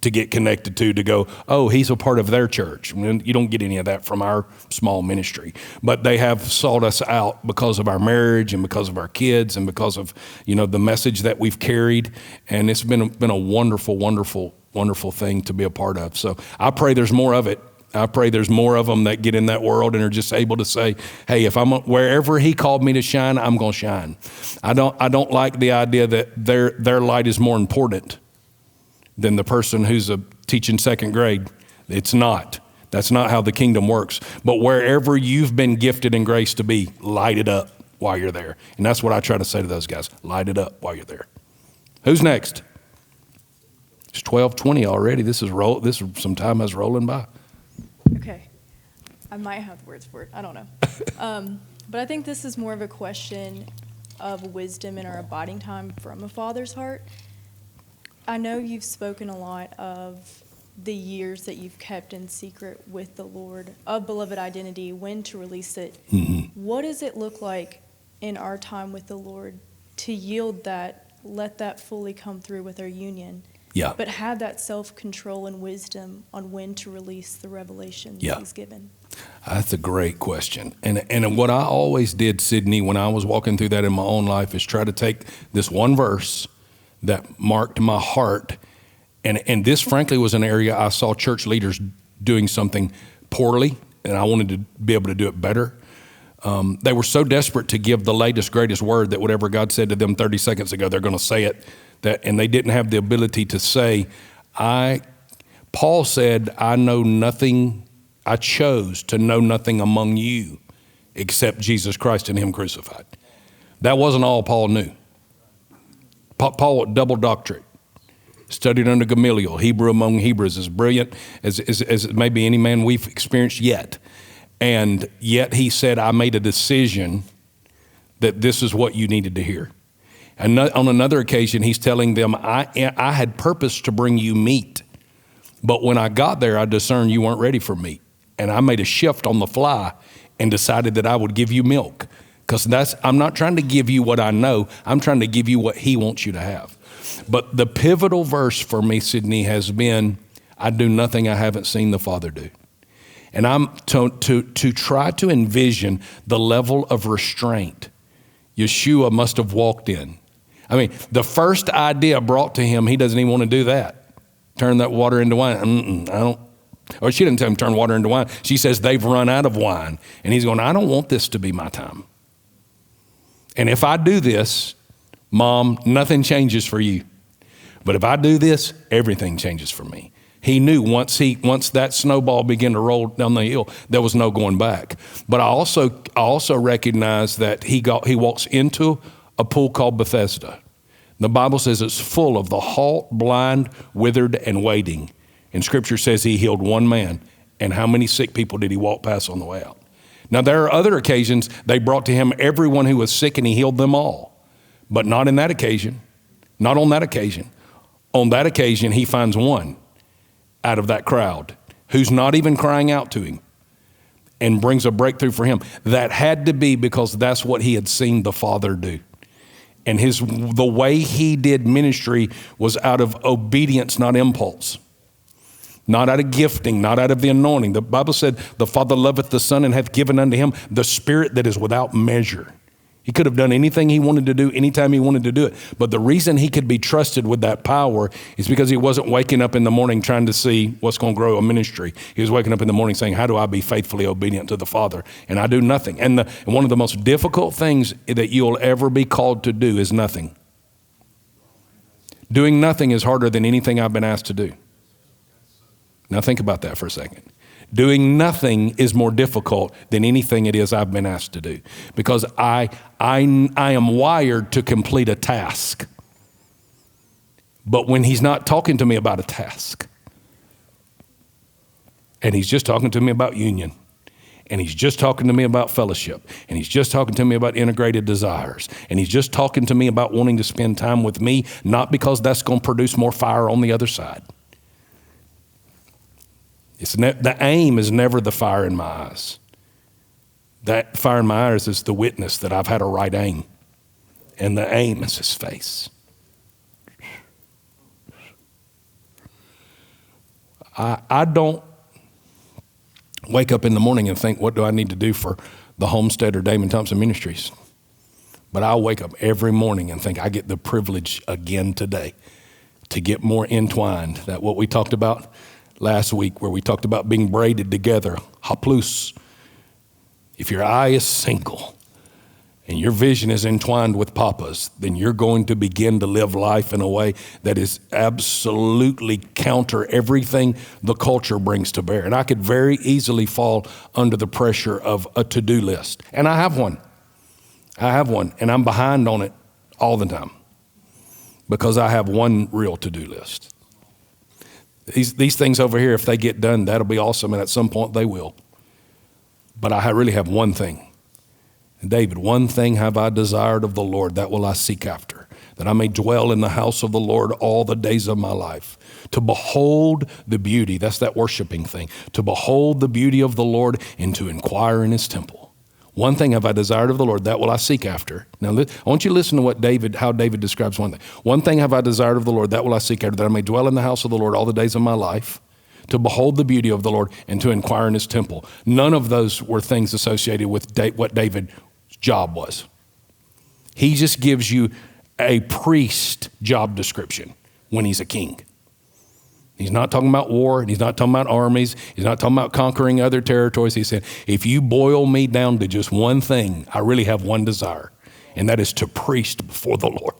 to get connected to go, oh, he's a part of their church. I mean, you don't get any of that from our small ministry. But they have sought us out because of our marriage and because of our kids and because of, the message that we've carried. And it's been a wonderful, wonderful, wonderful thing to be a part of. So I pray there's more of it. I pray there's more of them that get in that world and are just able to say, hey, if I'm wherever he called me to shine, I'm going to shine. I don't like the idea that their light is more important than the person who's teaching second grade. It's not. That's not how the kingdom works. But wherever you've been gifted and graced to be, light it up while you're there. And that's what I try to say to those guys. Light it up while you're there. Who's next? It's 12:20 already. Some time is rolling by. Okay. I might have the words for it. I don't know. But I think this is more of a question of wisdom in our abiding time from a father's heart. I know you've spoken a lot of the years that you've kept in secret with the Lord, of beloved identity, when to release it. Mm-hmm. What does it look like in our time with the Lord to yield that, let that fully come through with our union? Yeah. But have that self-control and wisdom on when to release the revelation that He's given. That's a great question. And what I always did, Sydney, when I was walking through that in my own life, is try to take this one verse that marked my heart. And this, frankly, was an area I saw church leaders doing something poorly, and I wanted to be able to do it better. They were so desperate to give the latest, greatest word that whatever God said to them 30 seconds ago, they're going to say it. And they didn't have the ability to say, Paul said, I chose to know nothing among you except Jesus Christ and Him crucified. That wasn't all Paul knew. Paul, double doctorate, studied under Gamaliel, Hebrew among Hebrews, as brilliant as maybe any man we've experienced yet. And yet he said, I made a decision that this is what you needed to hear. And on another occasion, he's telling them, I had purpose to bring you meat, but when I got there, I discerned you weren't ready for meat. And I made a shift on the fly and decided that I would give you milk. Because I'm not trying to give you what I know. I'm trying to give you what He wants you to have. But the pivotal verse for me, Sydney, has been, I do nothing I haven't seen the Father do. And I'm to try to envision the level of restraint Yeshua must have walked in. I mean, the first idea brought to him, he doesn't even want to do that. Turn that water into wine. Or she didn't tell him turn water into wine. She says they've run out of wine. And he's going, I don't want this to be my time. And if I do this, Mom, nothing changes for you. But if I do this, everything changes for me. He knew once that snowball began to roll down the hill, there was no going back. But I also recognize that he walks into a pool called Bethesda. The Bible says it's full of the halt, blind, withered, and waiting. And Scripture says He healed one man. And how many sick people did He walk past on the way out? Now, there are other occasions they brought to Him everyone who was sick and He healed them all. But not in that occasion. Not on that occasion. On that occasion, He finds one out of that crowd who's not even crying out to Him and brings a breakthrough for him. That had to be because that's what He had seen the Father do. And the way He did ministry was out of obedience, not impulse. Not out of gifting, not out of the anointing. The Bible said, the Father loveth the Son and hath given unto Him the Spirit that is without measure. He could have done anything He wanted to do, anytime He wanted to do it. But the reason He could be trusted with that power is because He wasn't waking up in the morning trying to see what's going to grow a ministry. He was waking up in the morning saying, how do I be faithfully obedient to the Father? And I do nothing. And one of the most difficult things that you'll ever be called to do is nothing. Doing nothing is harder than anything I've been asked to do. Now think about that for a second. Doing nothing is more difficult than anything it is I've been asked to do, because I am wired to complete a task. But when he's not talking to me about a task, and he's just talking to me about union, and he's just talking to me about fellowship, and he's just talking to me about integrated desires, and he's just talking to me about wanting to spend time with me, not because that's going to produce more fire on the other side. The aim is never the fire in my eyes. That fire in my eyes is the witness that I've had a right aim. And the aim is his face. I don't wake up in the morning and think, what do I need to do for the Homestead or Damon Thompson Ministries? But I wake up every morning and think I get the privilege again today to get more entwined. That what we talked about last week, where we talked about being braided together, haplus. If your eye is single and your vision is entwined with Papa's, then you're going to begin to live life in a way that is absolutely counter everything the culture brings to bear. And I could very easily fall under the pressure of a to-do list. And I have one. And I'm behind on it all the time because I have one real to-do list. These things over here, if they get done, that'll be awesome, and at some point they will. But I really have one thing. David, one thing have I desired of the Lord, that will I seek after, that I may dwell in the house of the Lord all the days of my life, to behold the beauty, that's that worshiping thing, to behold the beauty of the Lord and to inquire in his temple. One thing have I desired of the Lord, that will I seek after. Now, I want you to listen to how David describes one thing. One thing have I desired of the Lord, that will I seek after, that I may dwell in the house of the Lord all the days of my life, to behold the beauty of the Lord and to inquire in his temple. None of those were things associated with what David's job was. He just gives you a priest job description when he's a king. He's not talking about war, and he's not talking about armies. He's not talking about conquering other territories. He said, if you boil me down to just one thing, I really have one desire, and that is to priest before the Lord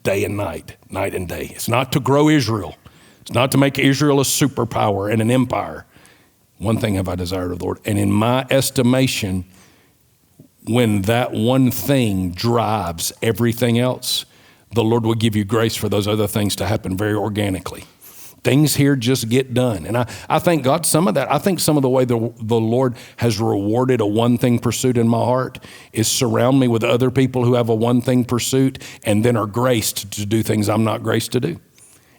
day and night, night and day. It's not to grow Israel. It's not to make Israel a superpower and an empire. One thing have I desired of the Lord. And in my estimation, when that one thing drives everything else, the Lord will give you grace for those other things to happen very organically. Things here just get done. And I thank God some of that. I think some of the way the Lord has rewarded a one-thing pursuit in my heart is surround me with other people who have a one-thing pursuit and then are graced to do things I'm not graced to do.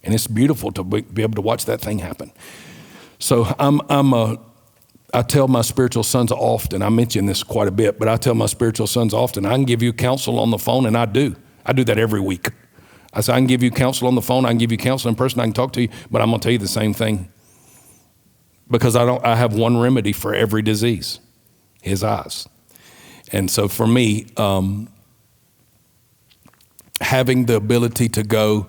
And it's beautiful to be able to watch that thing happen. So I tell my spiritual sons often, I mention this quite a bit, but I tell my spiritual sons often, I can give you counsel on the phone, and I do. I do that every week. I say, I can give you counsel on the phone, I can give you counsel in person, I can talk to you, but I'm going to tell you the same thing. Because I have one remedy for every disease, his eyes. And so for me, having the ability to go,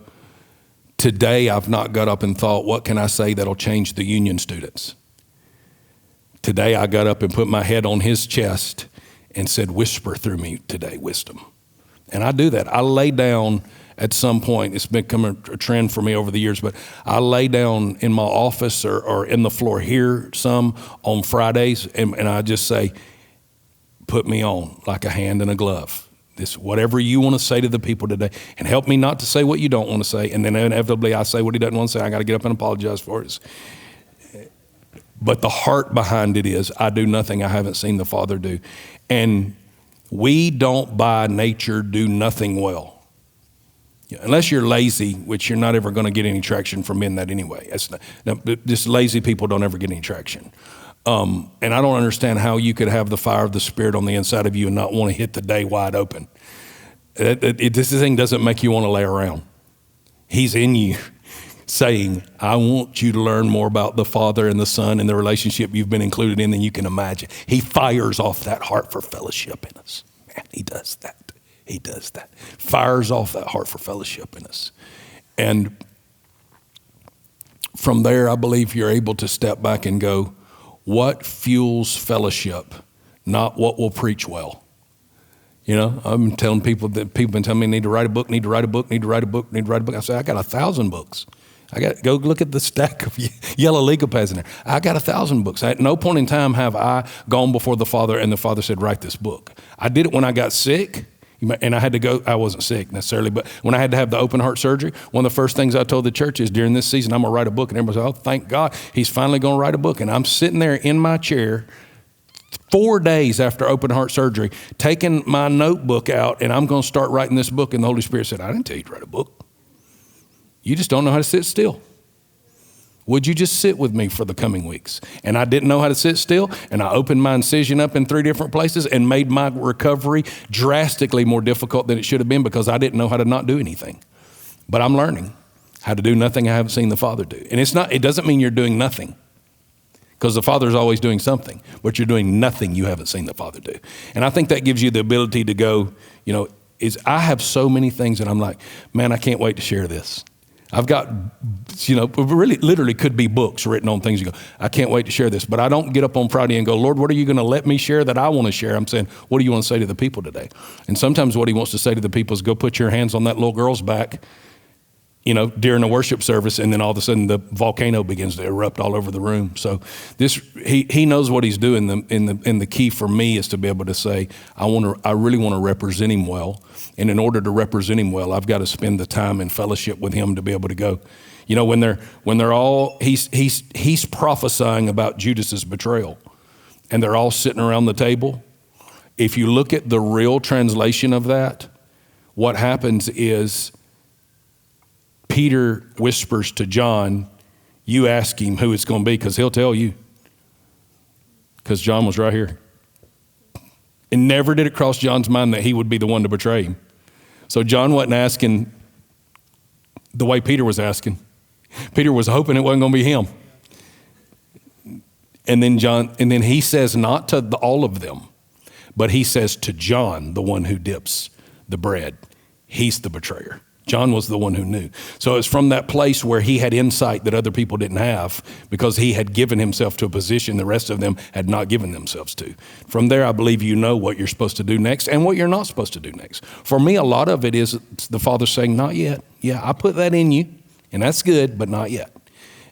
today I've not got up and thought, what can I say that'll change the union students? Today I got up and put my head on his chest and said, whisper through me today, wisdom. And I do that. I lay down at some point. It's become a trend for me over the years, but I lay down in my office or in the floor here some on Fridays, and I just say, put me on like a hand in a glove. This, whatever you want to say to the people today, and help me not to say what you don't want to say. And then inevitably I say what he doesn't want to say. I got to get up and apologize for it. But the heart behind it is, I do nothing I haven't seen the Father do. And we don't by nature do nothing well. Unless you're lazy, which you're not ever going to get any traction from in that anyway. Just lazy people don't ever get any traction. And I don't understand how you could have the fire of the Spirit on the inside of you and not want to hit the day wide open. This thing doesn't make you want to lay around. He's in you saying, I want you to learn more about the Father and the Son and the relationship you've been included in than you can imagine. He fires off that heart for fellowship in us. Man, he does that. He does that. Fires off that heart for fellowship in us. And from there, I believe you're able to step back and go, what fuels fellowship, not what will preach well. You know, I'm telling people that people have been telling me, need to write a book, need to write a book, need to write a book, need to write a book. I say, I got 1,000 books. I got go look at the stack of yellow legal pads in there. I got 1,000 books. At no point in time have I gone before the Father and the Father said, write this book. I did it when I got sick. And I had to go, I wasn't sick necessarily, but when I had to have the open heart surgery, one of the first things I told the church is during this season, I'm going to write a book. And everybody said, oh, thank God, he's finally going to write a book. And I'm sitting there in my chair 4 days after open heart surgery, taking my notebook out, and I'm going to start writing this book. And the Holy Spirit said, I didn't tell you to write a book. You just don't know how to sit still. Would you just sit with me for the coming weeks? And I didn't know how to sit still, and I opened my incision up in 3 different places and made my recovery drastically more difficult than it should have been because I didn't know how to not do anything. But I'm learning how to do nothing I haven't seen the Father do. And it doesn't mean you're doing nothing, because the Father's always doing something, but you're doing nothing you haven't seen the Father do. And I think that gives you the ability to go, I have so many things that I'm like, man, I can't wait to share this. I've got, really literally could be books written on things. You go, I can't wait to share this. But I don't get up on Friday and go, Lord, what are you going to let me share that I want to share? I'm saying, what do you want to say to the people today? And sometimes what he wants to say to the people is go put your hands on that little girl's back, during a worship service, and then all of a sudden the volcano begins to erupt all over the room. So he knows what he's doing. And the key for me is to be able to say, I really want to represent him well. And in order to represent him well, I've got to spend the time in fellowship with him to be able to go. When they're all, he's prophesying about Judas's betrayal, and they're all sitting around the table. If you look at the real translation of that, what happens is Peter whispers to John, you ask him who it's going to be, because he'll tell you. Because John was right here. And never did it cross John's mind that he would be the one to betray him. So John wasn't asking the way Peter was asking. Peter was hoping it wasn't going to be him. And then he says not to all of them, but he says to John, the one who dips the bread, he's the betrayer. John was the one who knew. So it's from that place where he had insight that other people didn't have, because he had given himself to a position the rest of them had not given themselves to. From there, I believe you know what you're supposed to do next and what you're not supposed to do next. For me, a lot of it is the Father saying, not yet. Yeah, I put that in you, and that's good, but not yet.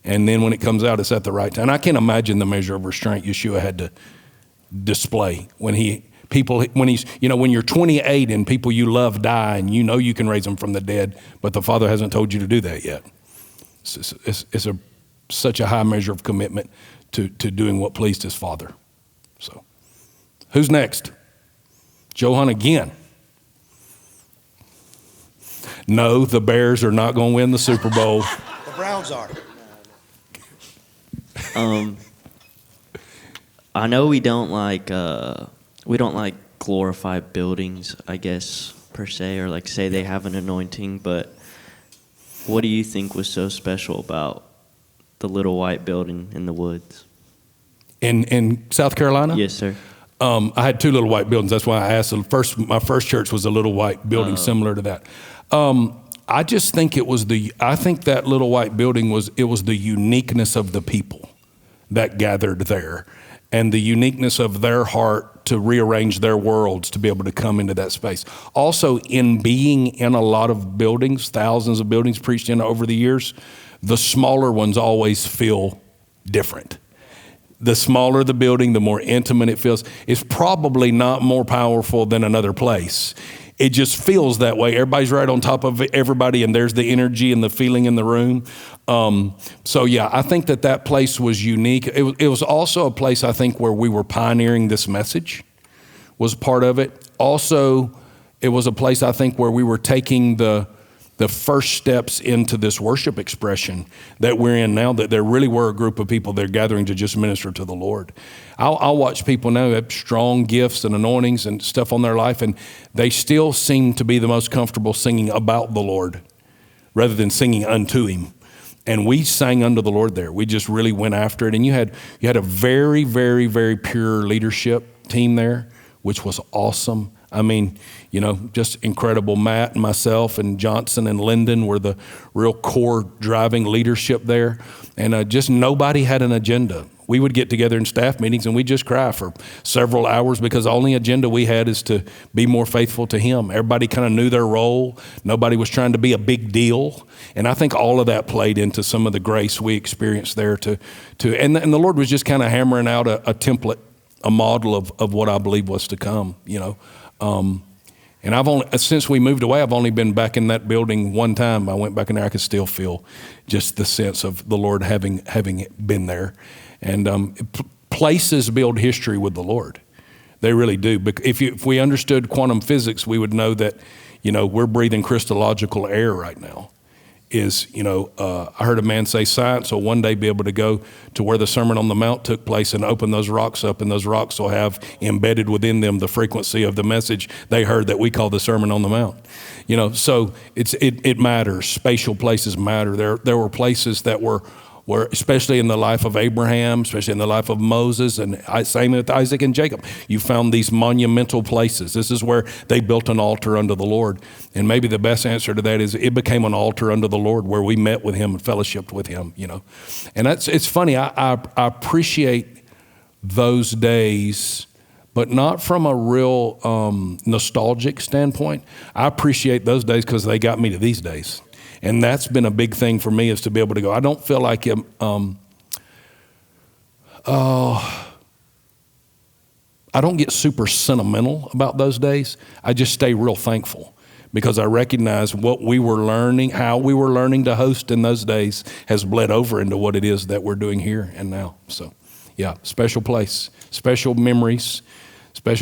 And then when it comes out, it's at the right time. I can't imagine the measure of restraint Yeshua had to display when you're 28 and people you love die, and you can raise them from the dead, but the Father hasn't told you to do that yet. It's such a high measure of commitment to doing what pleased his Father. So, who's next? Johan again. No, the Bears are not going to win the Super Bowl. The Browns are. I know we don't like glorify buildings, I guess, per se, or like say they have an anointing, but what do you think was so special about the little white building in the woods? In South Carolina? Yes, sir. I had 2 little white buildings. That's why I asked. My first church was a little white building similar to that. I just think I think that little white building was the uniqueness of the people that gathered there, and the uniqueness of their heart to rearrange their worlds to be able to come into that space. Also, in being in a lot of buildings, thousands of buildings preached in over the years, the smaller ones always feel different. The smaller the building, the more intimate it feels. It's probably not more powerful than another place. It just feels that way. Everybody's right on top of everybody, and there's the energy and the feeling in the room. So yeah, I think that place was unique. It was also a place, I think, where we were pioneering this message, was part of it. Also, it was a place, I think, where we were taking the first steps into this worship expression that we're in now, that there really were a group of people that are gathering to just minister to the Lord. I'll watch people now who have strong gifts and anointings and stuff on their life, and they still seem to be the most comfortable singing about the Lord rather than singing unto him. And we sang unto the Lord there. We just really went after it. And you had a very, very, very pure leadership team there, which was awesome. I mean, just incredible. Matt and myself and Johnson and Linden were the real core driving leadership there. And just nobody had an agenda. We would get together in staff meetings and we'd just cry for several hours because the only agenda we had is to be more faithful to him. Everybody kind of knew their role. Nobody was trying to be a big deal. And I think all of that played into some of the grace we experienced there and the Lord was just kind of hammering out a template, a model of what I believe was to come, and I've only, since we moved away, I've only been back in that building one time. I went back in there. I could still feel just the sense of the Lord having been there. And places build history with the Lord. They really do. If we understood quantum physics, we would know that, we're breathing Christological air right now. I heard a man say science will one day be able to go to where the Sermon on the Mount took place and open those rocks up, and those rocks will have embedded within them the frequency of the message they heard that we call the Sermon on the Mount. So it matters. Spatial places matter. There were places that were especially in the life of Abraham, especially in the life of Moses, and same with Isaac and Jacob. You found these monumental places. This is where they built an altar unto the Lord. And maybe the best answer to that is it became an altar unto the Lord where we met with him and fellowshiped with him, And it's funny, I appreciate those days, but not from a real nostalgic standpoint. I appreciate those days because they got me to these days. And that's been a big thing for me, is to be able to go, I don't feel like I don't get super sentimental about those days. I just stay real thankful because I recognize what we were learning, how we were learning to host in those days has bled over into what it is that we're doing here and now. So, yeah, special place, special memories.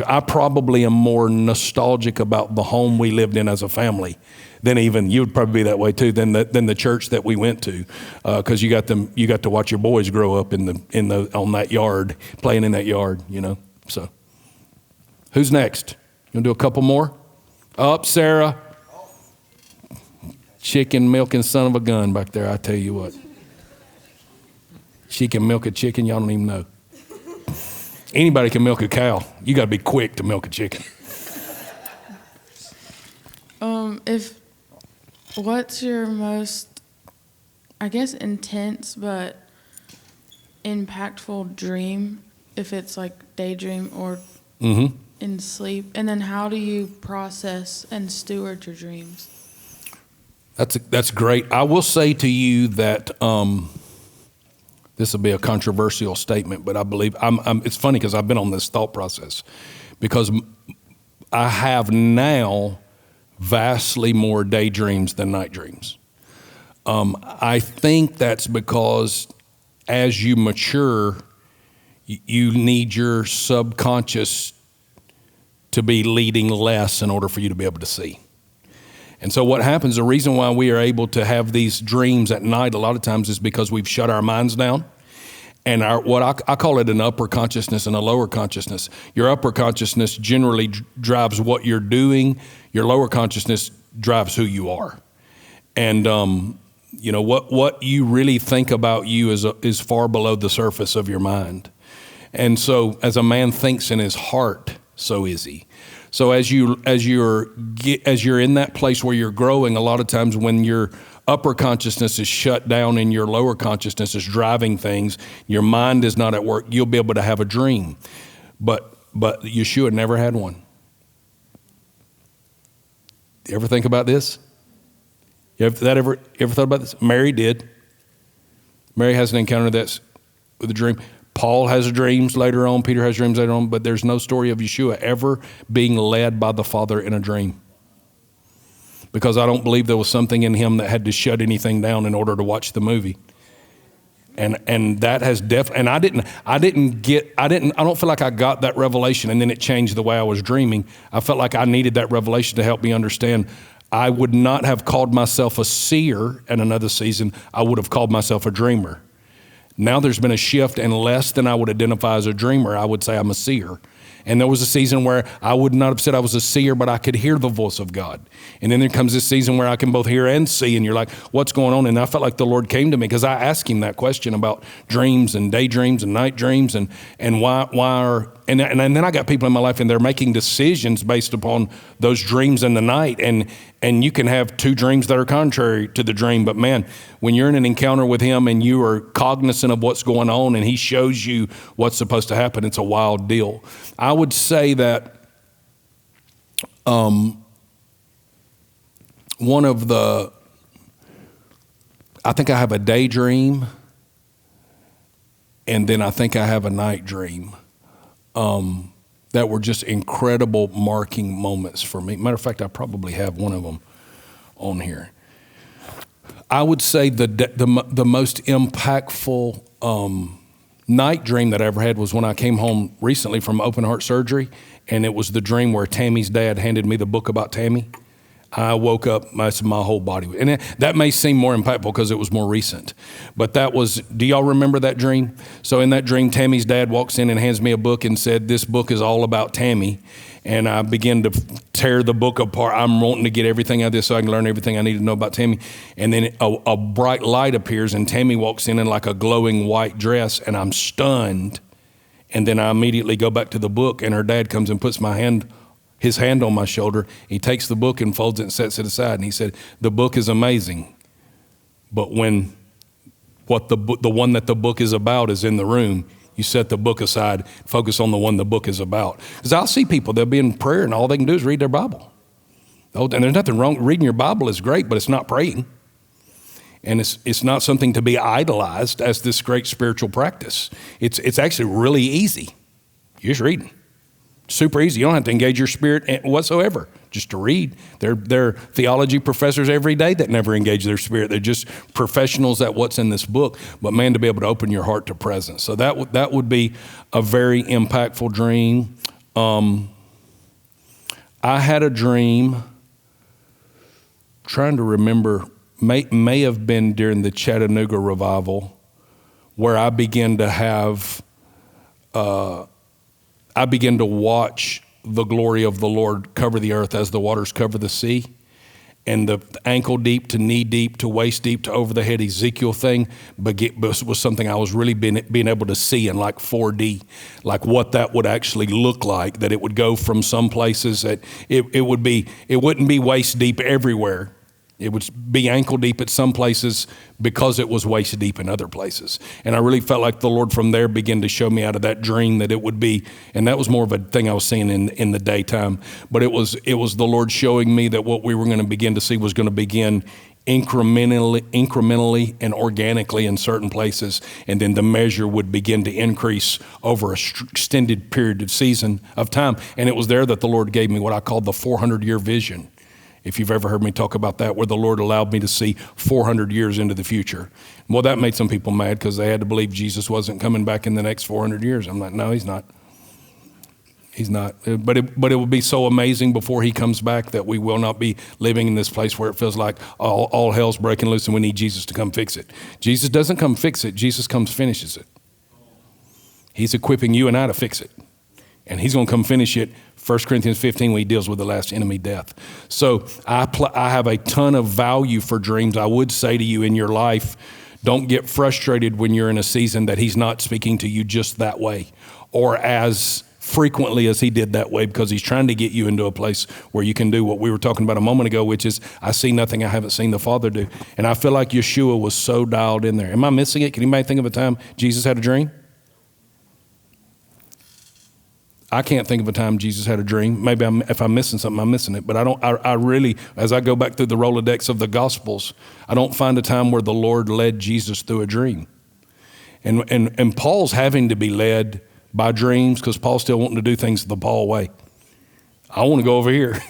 I probably am more nostalgic about the home we lived in as a family than even, you would probably be that way too, than the church that we went to, because you got to watch your boys grow up on that yard, playing in that yard, So, who's next? You want to do a couple more? Up, Sarah. Chicken milking son of a gun back there, I tell you what. She can milk a chicken, y'all don't even know. Anybody can milk a cow. You got to be quick to milk a chicken. What's your most, I guess, intense but impactful dream? If it's like daydream or in sleep, and then how do you process and steward your dreams? That's great. I will say to you that. This will be a controversial statement, but I believe it's funny because I've been on this thought process because I have now vastly more daydreams than night dreams. I think that's because as you mature, you need your subconscious to be leading less in order for you to be able to see. And so what happens, the reason why we are able to have these dreams at night a lot of times is because we've shut our minds down. And what I call it an upper consciousness and a lower consciousness. Your upper consciousness generally drives what you're doing. Your lower consciousness drives who you are. And what you really think about you is far below the surface of your mind. And so as a man thinks in his heart, so is he. So as you're in that place where you're growing, a lot of times when your upper consciousness is shut down and your lower consciousness is driving things, your mind is not at work, you'll be able to have a dream. But Yeshua never had one. You ever think about this? You ever thought about this? Mary did. Mary has an encounter that's with a dream. Paul has dreams later on. Peter has dreams later on. But there's no story of Yeshua ever being led by the Father in a dream. Because I don't believe there was something in him that had to shut anything down in order to watch the movie. And that has and I don't feel like I got that revelation and then it changed the way I was dreaming. I felt like I needed that revelation to help me understand I would not have called myself a seer in another season. I would have called myself a dreamer. Now there's been a shift, and less than I would identify as a dreamer, I would say I'm a seer. And there was a season where I would not have said I was a seer, but I could hear the voice of God. And then there comes this season where I can both hear and see, and you're like, what's going on? And I felt like the Lord came to me because I asked him that question about dreams and daydreams and night dreams and why are and then I got people in my life and they're making decisions based upon those dreams in the night. And you can have two dreams that are contrary to the dream. But man, when you're in an encounter with him and you are cognizant of what's going on and he shows you what's supposed to happen, it's a wild deal. I would say that I think I have a daydream, and then I think I have a night dream that were just incredible marking moments for me. Matter of fact, I probably have one of them on here. I would say the most impactful night dream that I ever had was when I came home recently from open heart surgery, and it was the dream where Tammy's dad handed me the book about Tammy. I woke up, my whole body. And that may seem more impactful because it was more recent. But do y'all remember that dream? So in that dream, Tammy's dad walks in and hands me a book and said, this book is all about Tammy. And I begin to tear the book apart. I'm wanting to get everything out of this so I can learn everything I need to know about Tammy. And then a bright light appears and Tammy walks in like a glowing white dress, and I'm stunned. And then I immediately go back to the book, and her dad comes and puts his hand on my shoulder. He takes the book and folds it and sets it aside. And he said, the book is amazing, but when the one that the book is about is in the room, you set the book aside, focus on the one the book is about. Because I'll see people, they'll be in prayer and all they can do is read their Bible. Oh, and there's nothing wrong. Reading your Bible is great, but it's not praying. And it's not something to be idolized as this great spiritual practice. It's actually really easy. You're just reading. Super easy. You don't have to engage your spirit whatsoever, just to read. They're theology professors every day that never engage their spirit. They're just professionals at what's in this book. But man, to be able to open your heart to presence. So that would be a very impactful dream. I had a dream, trying to remember, may have been during the Chattanooga revival, where I began to watch the glory of the Lord cover the earth as the waters cover the sea. And the ankle deep to knee deep to waist deep to over the head Ezekiel thing was something I was really being able to see in like 4D, like what that would actually look like, that it would go from some places that it wouldn't be waist deep everywhere. It would be ankle deep at some places because it was waist deep in other places. And I really felt like the Lord from there began to show me out of that dream that it would be, and that was more of a thing I was seeing in the daytime, but it was the Lord showing me that what we were going to begin to see was going to begin incrementally and organically in certain places, and then the measure would begin to increase over an extended period of season of time. And it was there that the Lord gave me what I called the 400-year vision. If you've ever heard me talk about that, where the Lord allowed me to see 400 years into the future. Well, that made some people mad because they had to believe Jesus wasn't coming back in the next 400 years. I'm like, no, he's not. He's not. But it will be so amazing before he comes back that we will not be living in this place where it feels like all hell's breaking loose and we need Jesus to come fix it. Jesus doesn't come fix it. Jesus comes finishes it. He's equipping you and I to fix it. And he's going to come finish it. 1 Corinthians 15, when he deals with the last enemy, death. So I have a ton of value for dreams. I would say to you in your life, don't get frustrated when you're in a season that he's not speaking to you just that way or as frequently as he did that way, because he's trying to get you into a place where you can do what we were talking about a moment ago, which is I see nothing I haven't seen the Father do. And I feel like Yeshua was so dialed in there. Am I missing it? Can anybody think of a time Jesus had a dream? I can't think of a time Jesus had a dream. Maybe if I'm missing something, I'm missing it. But I really, as I go back through the Rolodex of the Gospels, I don't find a time where the Lord led Jesus through a dream. And Paul's having to be led by dreams because Paul's still wanting to do things the Paul way. I want to go over here.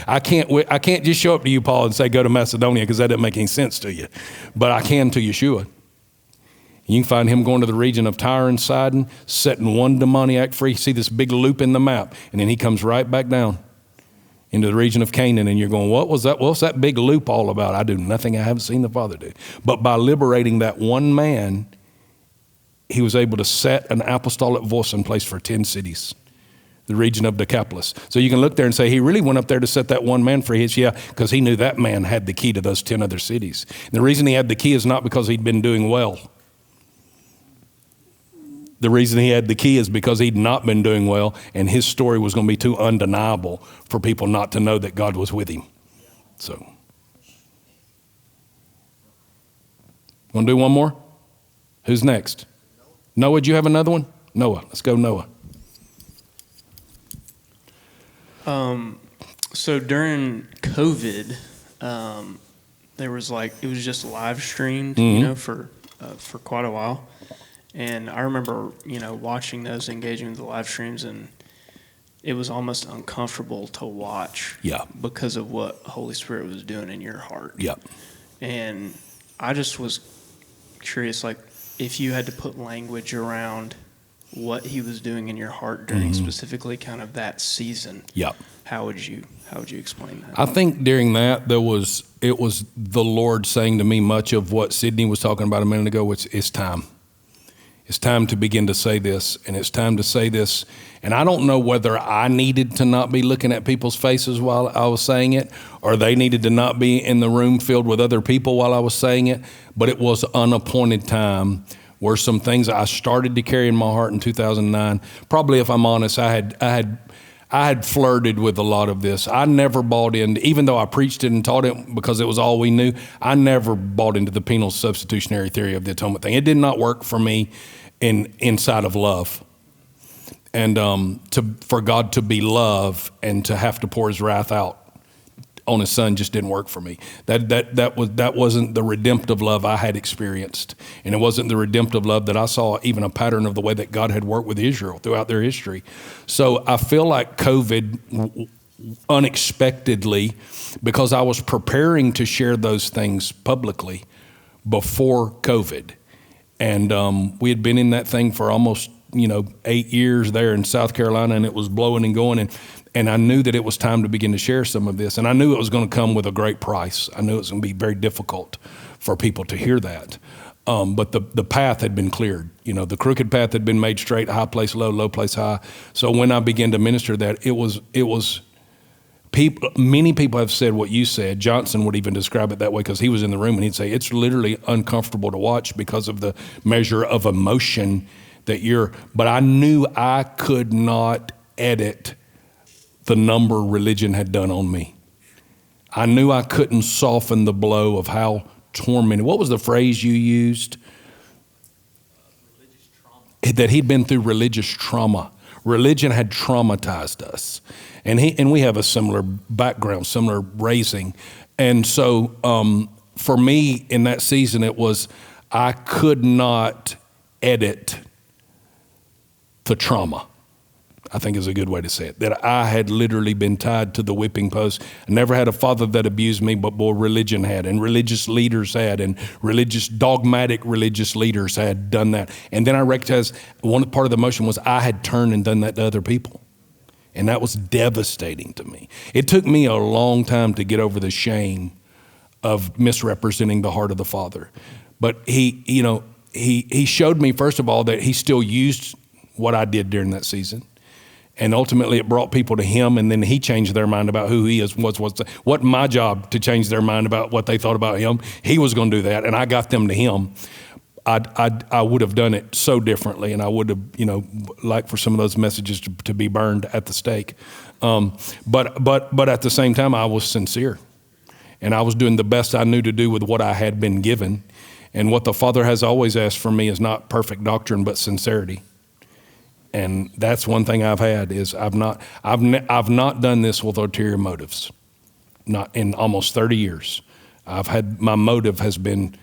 I can't just show up to you, Paul, and say, go to Macedonia, because that doesn't make any sense to you. But I can to Yeshua. You can find him going to the region of Tyre and Sidon, setting one demoniac free. You see this big loop in the map, and then he comes right back down into the region of Canaan, and you're going, what was that? What's that big loop all about? I do nothing I haven't seen the Father do. But by liberating that one man, he was able to set an apostolic voice in place for 10 cities, the region of Decapolis. So you can look there and say, he really went up there to set that one man free. Yeah, because he knew that man had the key to those 10 other cities. And the reason he had the key is not because he'd been doing well. The reason he had the key is because he'd not been doing well, and his story was going to be too undeniable for people not to know that God was with him. So, want to do one more? Who's next? Noah, do you have another one? Noah, let's go, Noah. So during COVID, there was it was just live streamed, for quite a while. And I remember, watching those, engaging with the live streams, and it was almost uncomfortable to watch. Yeah. Because of what Holy Spirit was doing in your heart. Yeah. And I just was curious, if you had to put language around what he was doing in your heart during specifically kind of that season. Yeah. How would you explain that? I think during that it was the Lord saying to me much of what Sydney was talking about a minute ago, which is time. It's time to begin to say this, and it's time to say this. And I don't know whether I needed to not be looking at people's faces while I was saying it, or they needed to not be in the room filled with other people while I was saying it, but it was unappointed time where some things I started to carry in my heart in 2009. Probably, if I'm honest, I had flirted with a lot of this. I never bought into, even though I preached it and taught it because it was all we knew, I never bought into the penal substitutionary theory of the atonement thing. It did not work for me inside of love. And for God to be love and to have to pour his wrath out on his son just didn't work for me. That wasn't the redemptive love I had experienced. And it wasn't the redemptive love that I saw even a pattern of the way that God had worked with Israel throughout their history. So I feel like COVID unexpectedly, because I was preparing to share those things publicly before COVID. And we had been in that thing for almost 8 years there in South Carolina, and it was blowing and going. And I knew that it was time to begin to share some of this. And I knew it was going to come with a great price. I knew it was going to be very difficult for people to hear that. But the path had been cleared. The crooked path had been made straight, high place low, low place high. So when I began to minister that, it was people. Many people have said what you said. Johnson would even describe it that way because he was in the room, and he'd say it's literally uncomfortable to watch because of the measure of emotion that but I knew I could not edit the number religion had done on me. I knew I couldn't soften the blow of how tormented. What was the phrase you used? Religious trauma. That he'd been through religious trauma. Religion had traumatized us. And we have a similar background, similar raising. And so for me in that season, it was, I could not edit the trauma, I think is a good way to say it, that I had literally been tied to the whipping post. I never had a father that abused me, but boy, religion had, and religious leaders had, and dogmatic religious leaders had done that. And then I recognized one part of the emotion was I had turned and done that to other people. And that was devastating to me. It took me a long time to get over the shame of misrepresenting the heart of the Father. But he showed me, first of all, that he still used what I did during that season. And ultimately it brought people to him, and then he changed their mind about who he is. What my job to change their mind about what they thought about him. He was going to do that, and I got them to him. I would have done it so differently, and I would have, like for some of those messages to be burned at the stake. But at the same time, I was sincere, and I was doing the best I knew to do with what I had been given. And what the Father has always asked for me is not perfect doctrine, but sincerity. And that's one thing I've had is I've not done this with ulterior motives. Not in almost 30 years. My motive has been,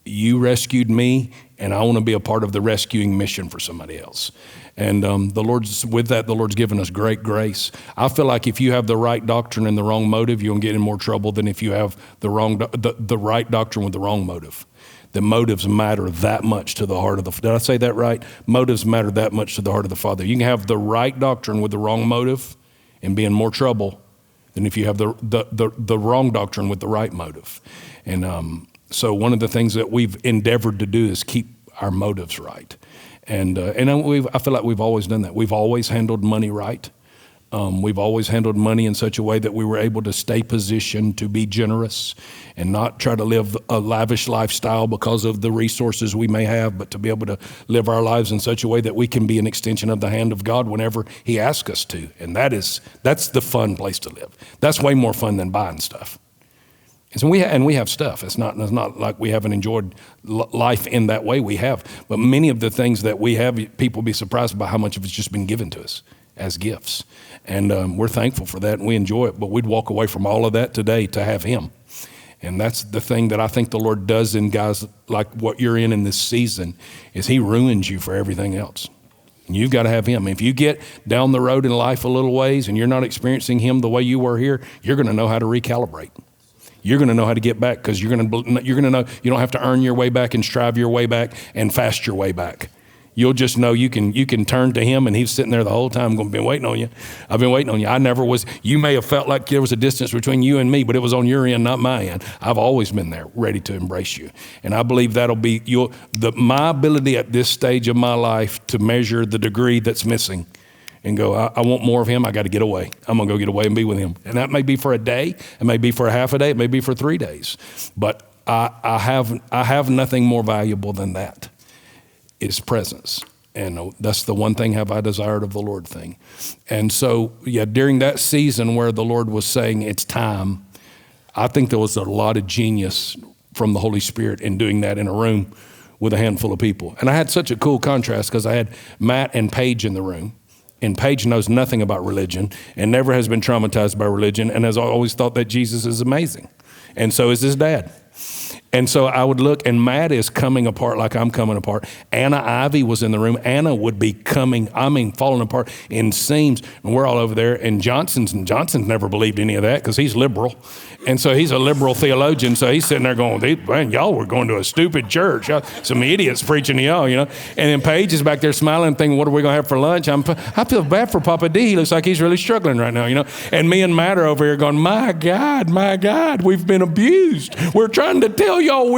you rescued me, and I want to be a part of the rescuing mission for somebody else. And the Lord's given us great grace. I feel like if you have the right doctrine and the wrong motive, you'll get in more trouble than if you have the right doctrine with the wrong motive. The motives matter that much to the heart of did I say that right? Motives matter that much to the heart of the Father. You can have the right doctrine with the wrong motive and be in more trouble than if you have the wrong doctrine with the right motive. And so one of the things that we've endeavored to do is keep our motives right. And I feel like we've always done that. We've always handled money right. We've always handled money in such a way that we were able to stay positioned to be generous and not try to live a lavish lifestyle because of the resources we may have, but to be able to live our lives in such a way that we can be an extension of the hand of God whenever he asks us to. And that's the fun place to live. That's way more fun than buying stuff. And so we have stuff. It's not like we haven't enjoyed life in that way. We have. But many of the things that we have, people be surprised by how much of it's just been given to us as gifts. And we're thankful for that, and we enjoy it. But we'd walk away from all of that today to have him. And that's the thing that I think the Lord does in guys like what you're in this season, is he ruins you for everything else. And you've got to have him. If you get down the road in life a little ways and you're not experiencing him the way you were here, you're going to know how to recalibrate. You're going to know how to get back, because you're going to know you don't have to earn your way back and strive your way back and fast your way back. You'll just know you can turn to him, and he's sitting there the whole time going, been waiting on you. I've been waiting on you. I never was. You may have felt like there was a distance between you and me, but it was on your end, not my end. I've always been there, ready to embrace you. And I believe that'll be my ability at this stage of my life to measure the degree that's missing and go, I want more of him. I got to get away. I'm going to go get away and be with him. And that may be for a day. It may be for a half a day. It may be for 3 days. But I have nothing more valuable than that. His presence. And that's the one thing have I desired of the Lord thing. And so, during that season where the Lord was saying it's time, I think there was a lot of genius from the Holy Spirit in doing that in a room with a handful of people. And I had such a cool contrast, because I had Matt and Paige in the room. And Paige knows nothing about religion and never has been traumatized by religion and has always thought that Jesus is amazing. And so is his dad. And so I would look, and Matt is coming apart like I'm coming apart. Anna Ivy was in the room. Anna would be falling apart in seams, and we're all over there. And Johnson's never believed any of that, because he's liberal. And so he's a liberal theologian. So he's sitting there going, man, y'all were going to a stupid church. Some idiots preaching to y'all, And then Paige is back there smiling, thinking, what are we going to have for lunch? I feel bad for Papa D. He looks like he's really struggling right now, And me and Matt are over here going, my God, we've been abused. We're trying to tell y'all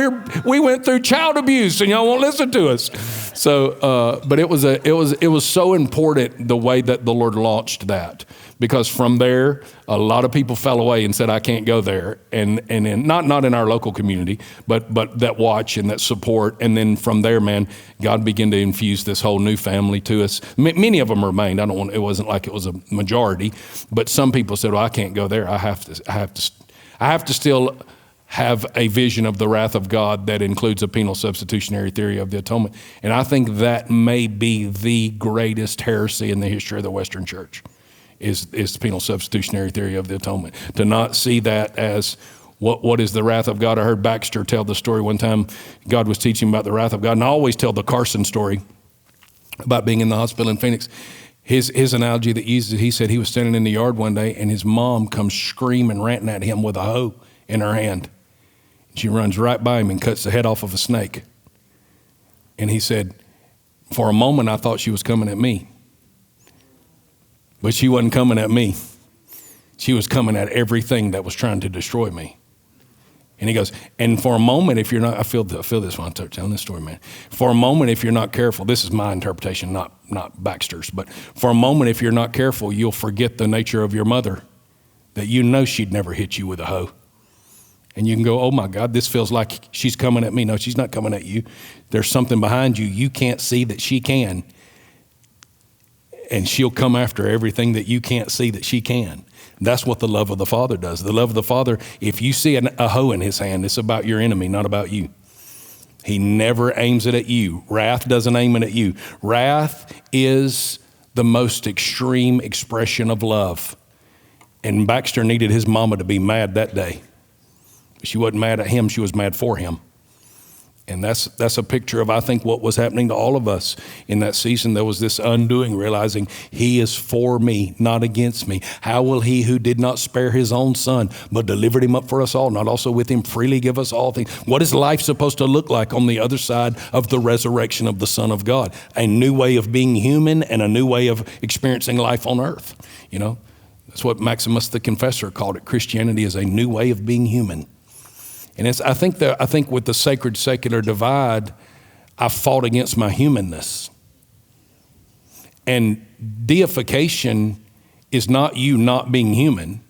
we went through child abuse, and y'all won't listen to us. So, but it was so important the way that the Lord launched that, because from there a lot of people fell away and said, I can't go there, and not in our local community, but that watch and that support, and then from there, man, God began to infuse this whole new family to us. Many of them remained. It wasn't like it was a majority, but some people said, well, I can't go there. I have to still have a vision of the wrath of God that includes a penal substitutionary theory of the atonement. And I think that may be the greatest heresy in the history of the Western Church, is the penal substitutionary theory of the atonement. To not see that as what is the wrath of God. I heard Baxter tell the story one time. God was teaching about the wrath of God. And I always tell the Carson story about being in the hospital in Phoenix. His analogy that he uses, he said he was standing in the yard one day, and his mom comes screaming, ranting at him with a hoe in her hand. She runs right by him and cuts the head off of a snake. And he said, for a moment, I thought she was coming at me. But she wasn't coming at me. She was coming at everything that was trying to destroy me. And he goes, and for a moment, if you're not, I feel this when I'm telling this story, man. For a moment, if you're not careful, this is my interpretation, not Baxter's, but for a moment, if you're not careful, you'll forget the nature of your mother, that she'd never hit you with a hoe. And you can go, oh my God, this feels like she's coming at me. No, she's not coming at you. There's something behind you. You can't see that she can. And she'll come after everything that you can't see that she can. That's what the love of the Father does. The love of the Father, if you see a hoe in his hand, it's about your enemy, not about you. He never aims it at you. Wrath doesn't aim it at you. Wrath is the most extreme expression of love. And Baxter needed his mama to be mad that day. She wasn't mad at him, she was mad for him. And that's a picture of, I think, what was happening to all of us in that season. There was this undoing, realizing he is for me, not against me. How will he who did not spare his own son, but delivered him up for us all, not also with him freely give us all things? What is life supposed to look like on the other side of the resurrection of the Son of God? A new way of being human and a new way of experiencing life on earth. That's what Maximus the Confessor called it. Christianity is a new way of being human. And I think with the sacred-secular divide, I fought against my humanness. And deification is not you not being human.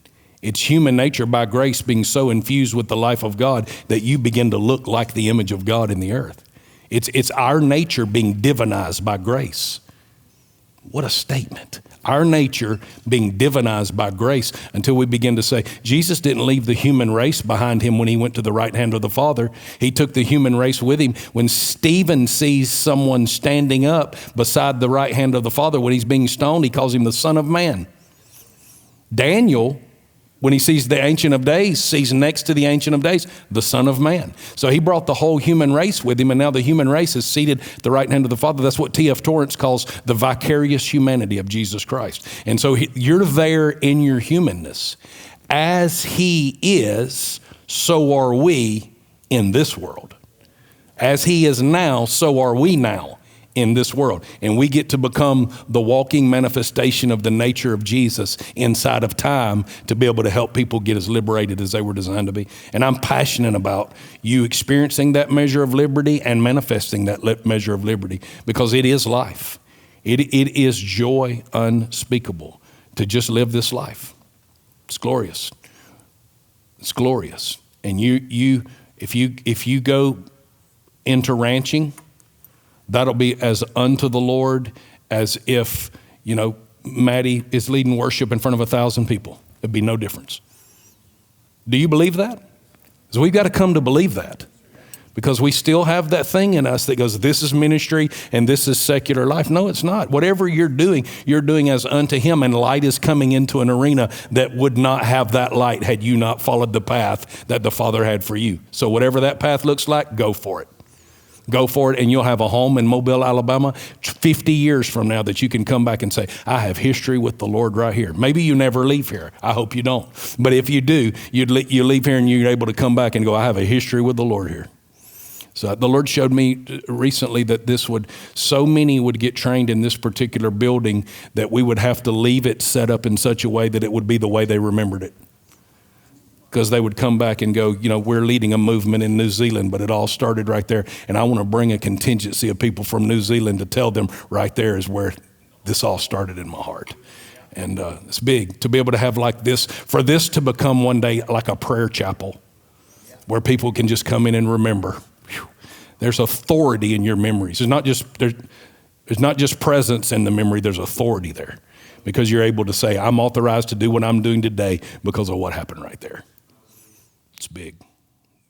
It's human nature by grace being so infused with the life of God that you begin to look like the image of God in the earth. It's our nature being divinized by grace. What a statement. Our nature being divinized by grace until we begin to say, Jesus didn't leave the human race behind him when he went to the right hand of the Father. He took the human race with him. When Stephen sees someone standing up beside the right hand of the Father when he's being stoned, he calls him the Son of Man. Daniel, when he sees the Ancient of Days, sees next to the Ancient of Days, the Son of Man. So he brought the whole human race with him, and now the human race is seated at the right hand of the Father. That's what T.F. Torrance calls the vicarious humanity of Jesus Christ. And so you're there in your humanness. As he is, so are we in this world. As he is now, so are we now in this world. And we get to become the walking manifestation of the nature of Jesus inside of time to be able to help people get as liberated as they were designed to be. And I'm passionate about you experiencing that measure of liberty and manifesting that measure of liberty, because it is life. It is joy unspeakable to just live this life. It's glorious. It's glorious. And if you go into ranching, that'll be as unto the Lord as if, Maddie is leading worship in front of 1,000 people. There'd be no difference. Do you believe that? So we've got to come to believe that, because we still have that thing in us that goes, this is ministry and this is secular life. No, it's not. Whatever you're doing as unto him, and light is coming into an arena that would not have that light had you not followed the path that the Father had for you. So whatever that path looks like, go for it. Go for it, and you'll have a home in Mobile, Alabama, 50 years from now that you can come back and say, I have history with the Lord right here. Maybe you never leave here. I hope you don't. But if you do, you leave here and you're able to come back and go, I have a history with the Lord here. So the Lord showed me recently that so many would get trained in this particular building that we would have to leave it set up in such a way that it would be the way they remembered it. Because they would come back and go, we're leading a movement in New Zealand, but it all started right there. And I want to bring a contingency of people from New Zealand to tell them right there is where this all started in my heart. And it's big to be able to have like this, for this to become one day like a prayer chapel where people can just come in and remember. Whew. There's authority in your memories. There's not just presence in the memory, there's authority there. Because you're able to say, I'm authorized to do what I'm doing today because of what happened right there. It's big,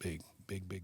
big, big, big.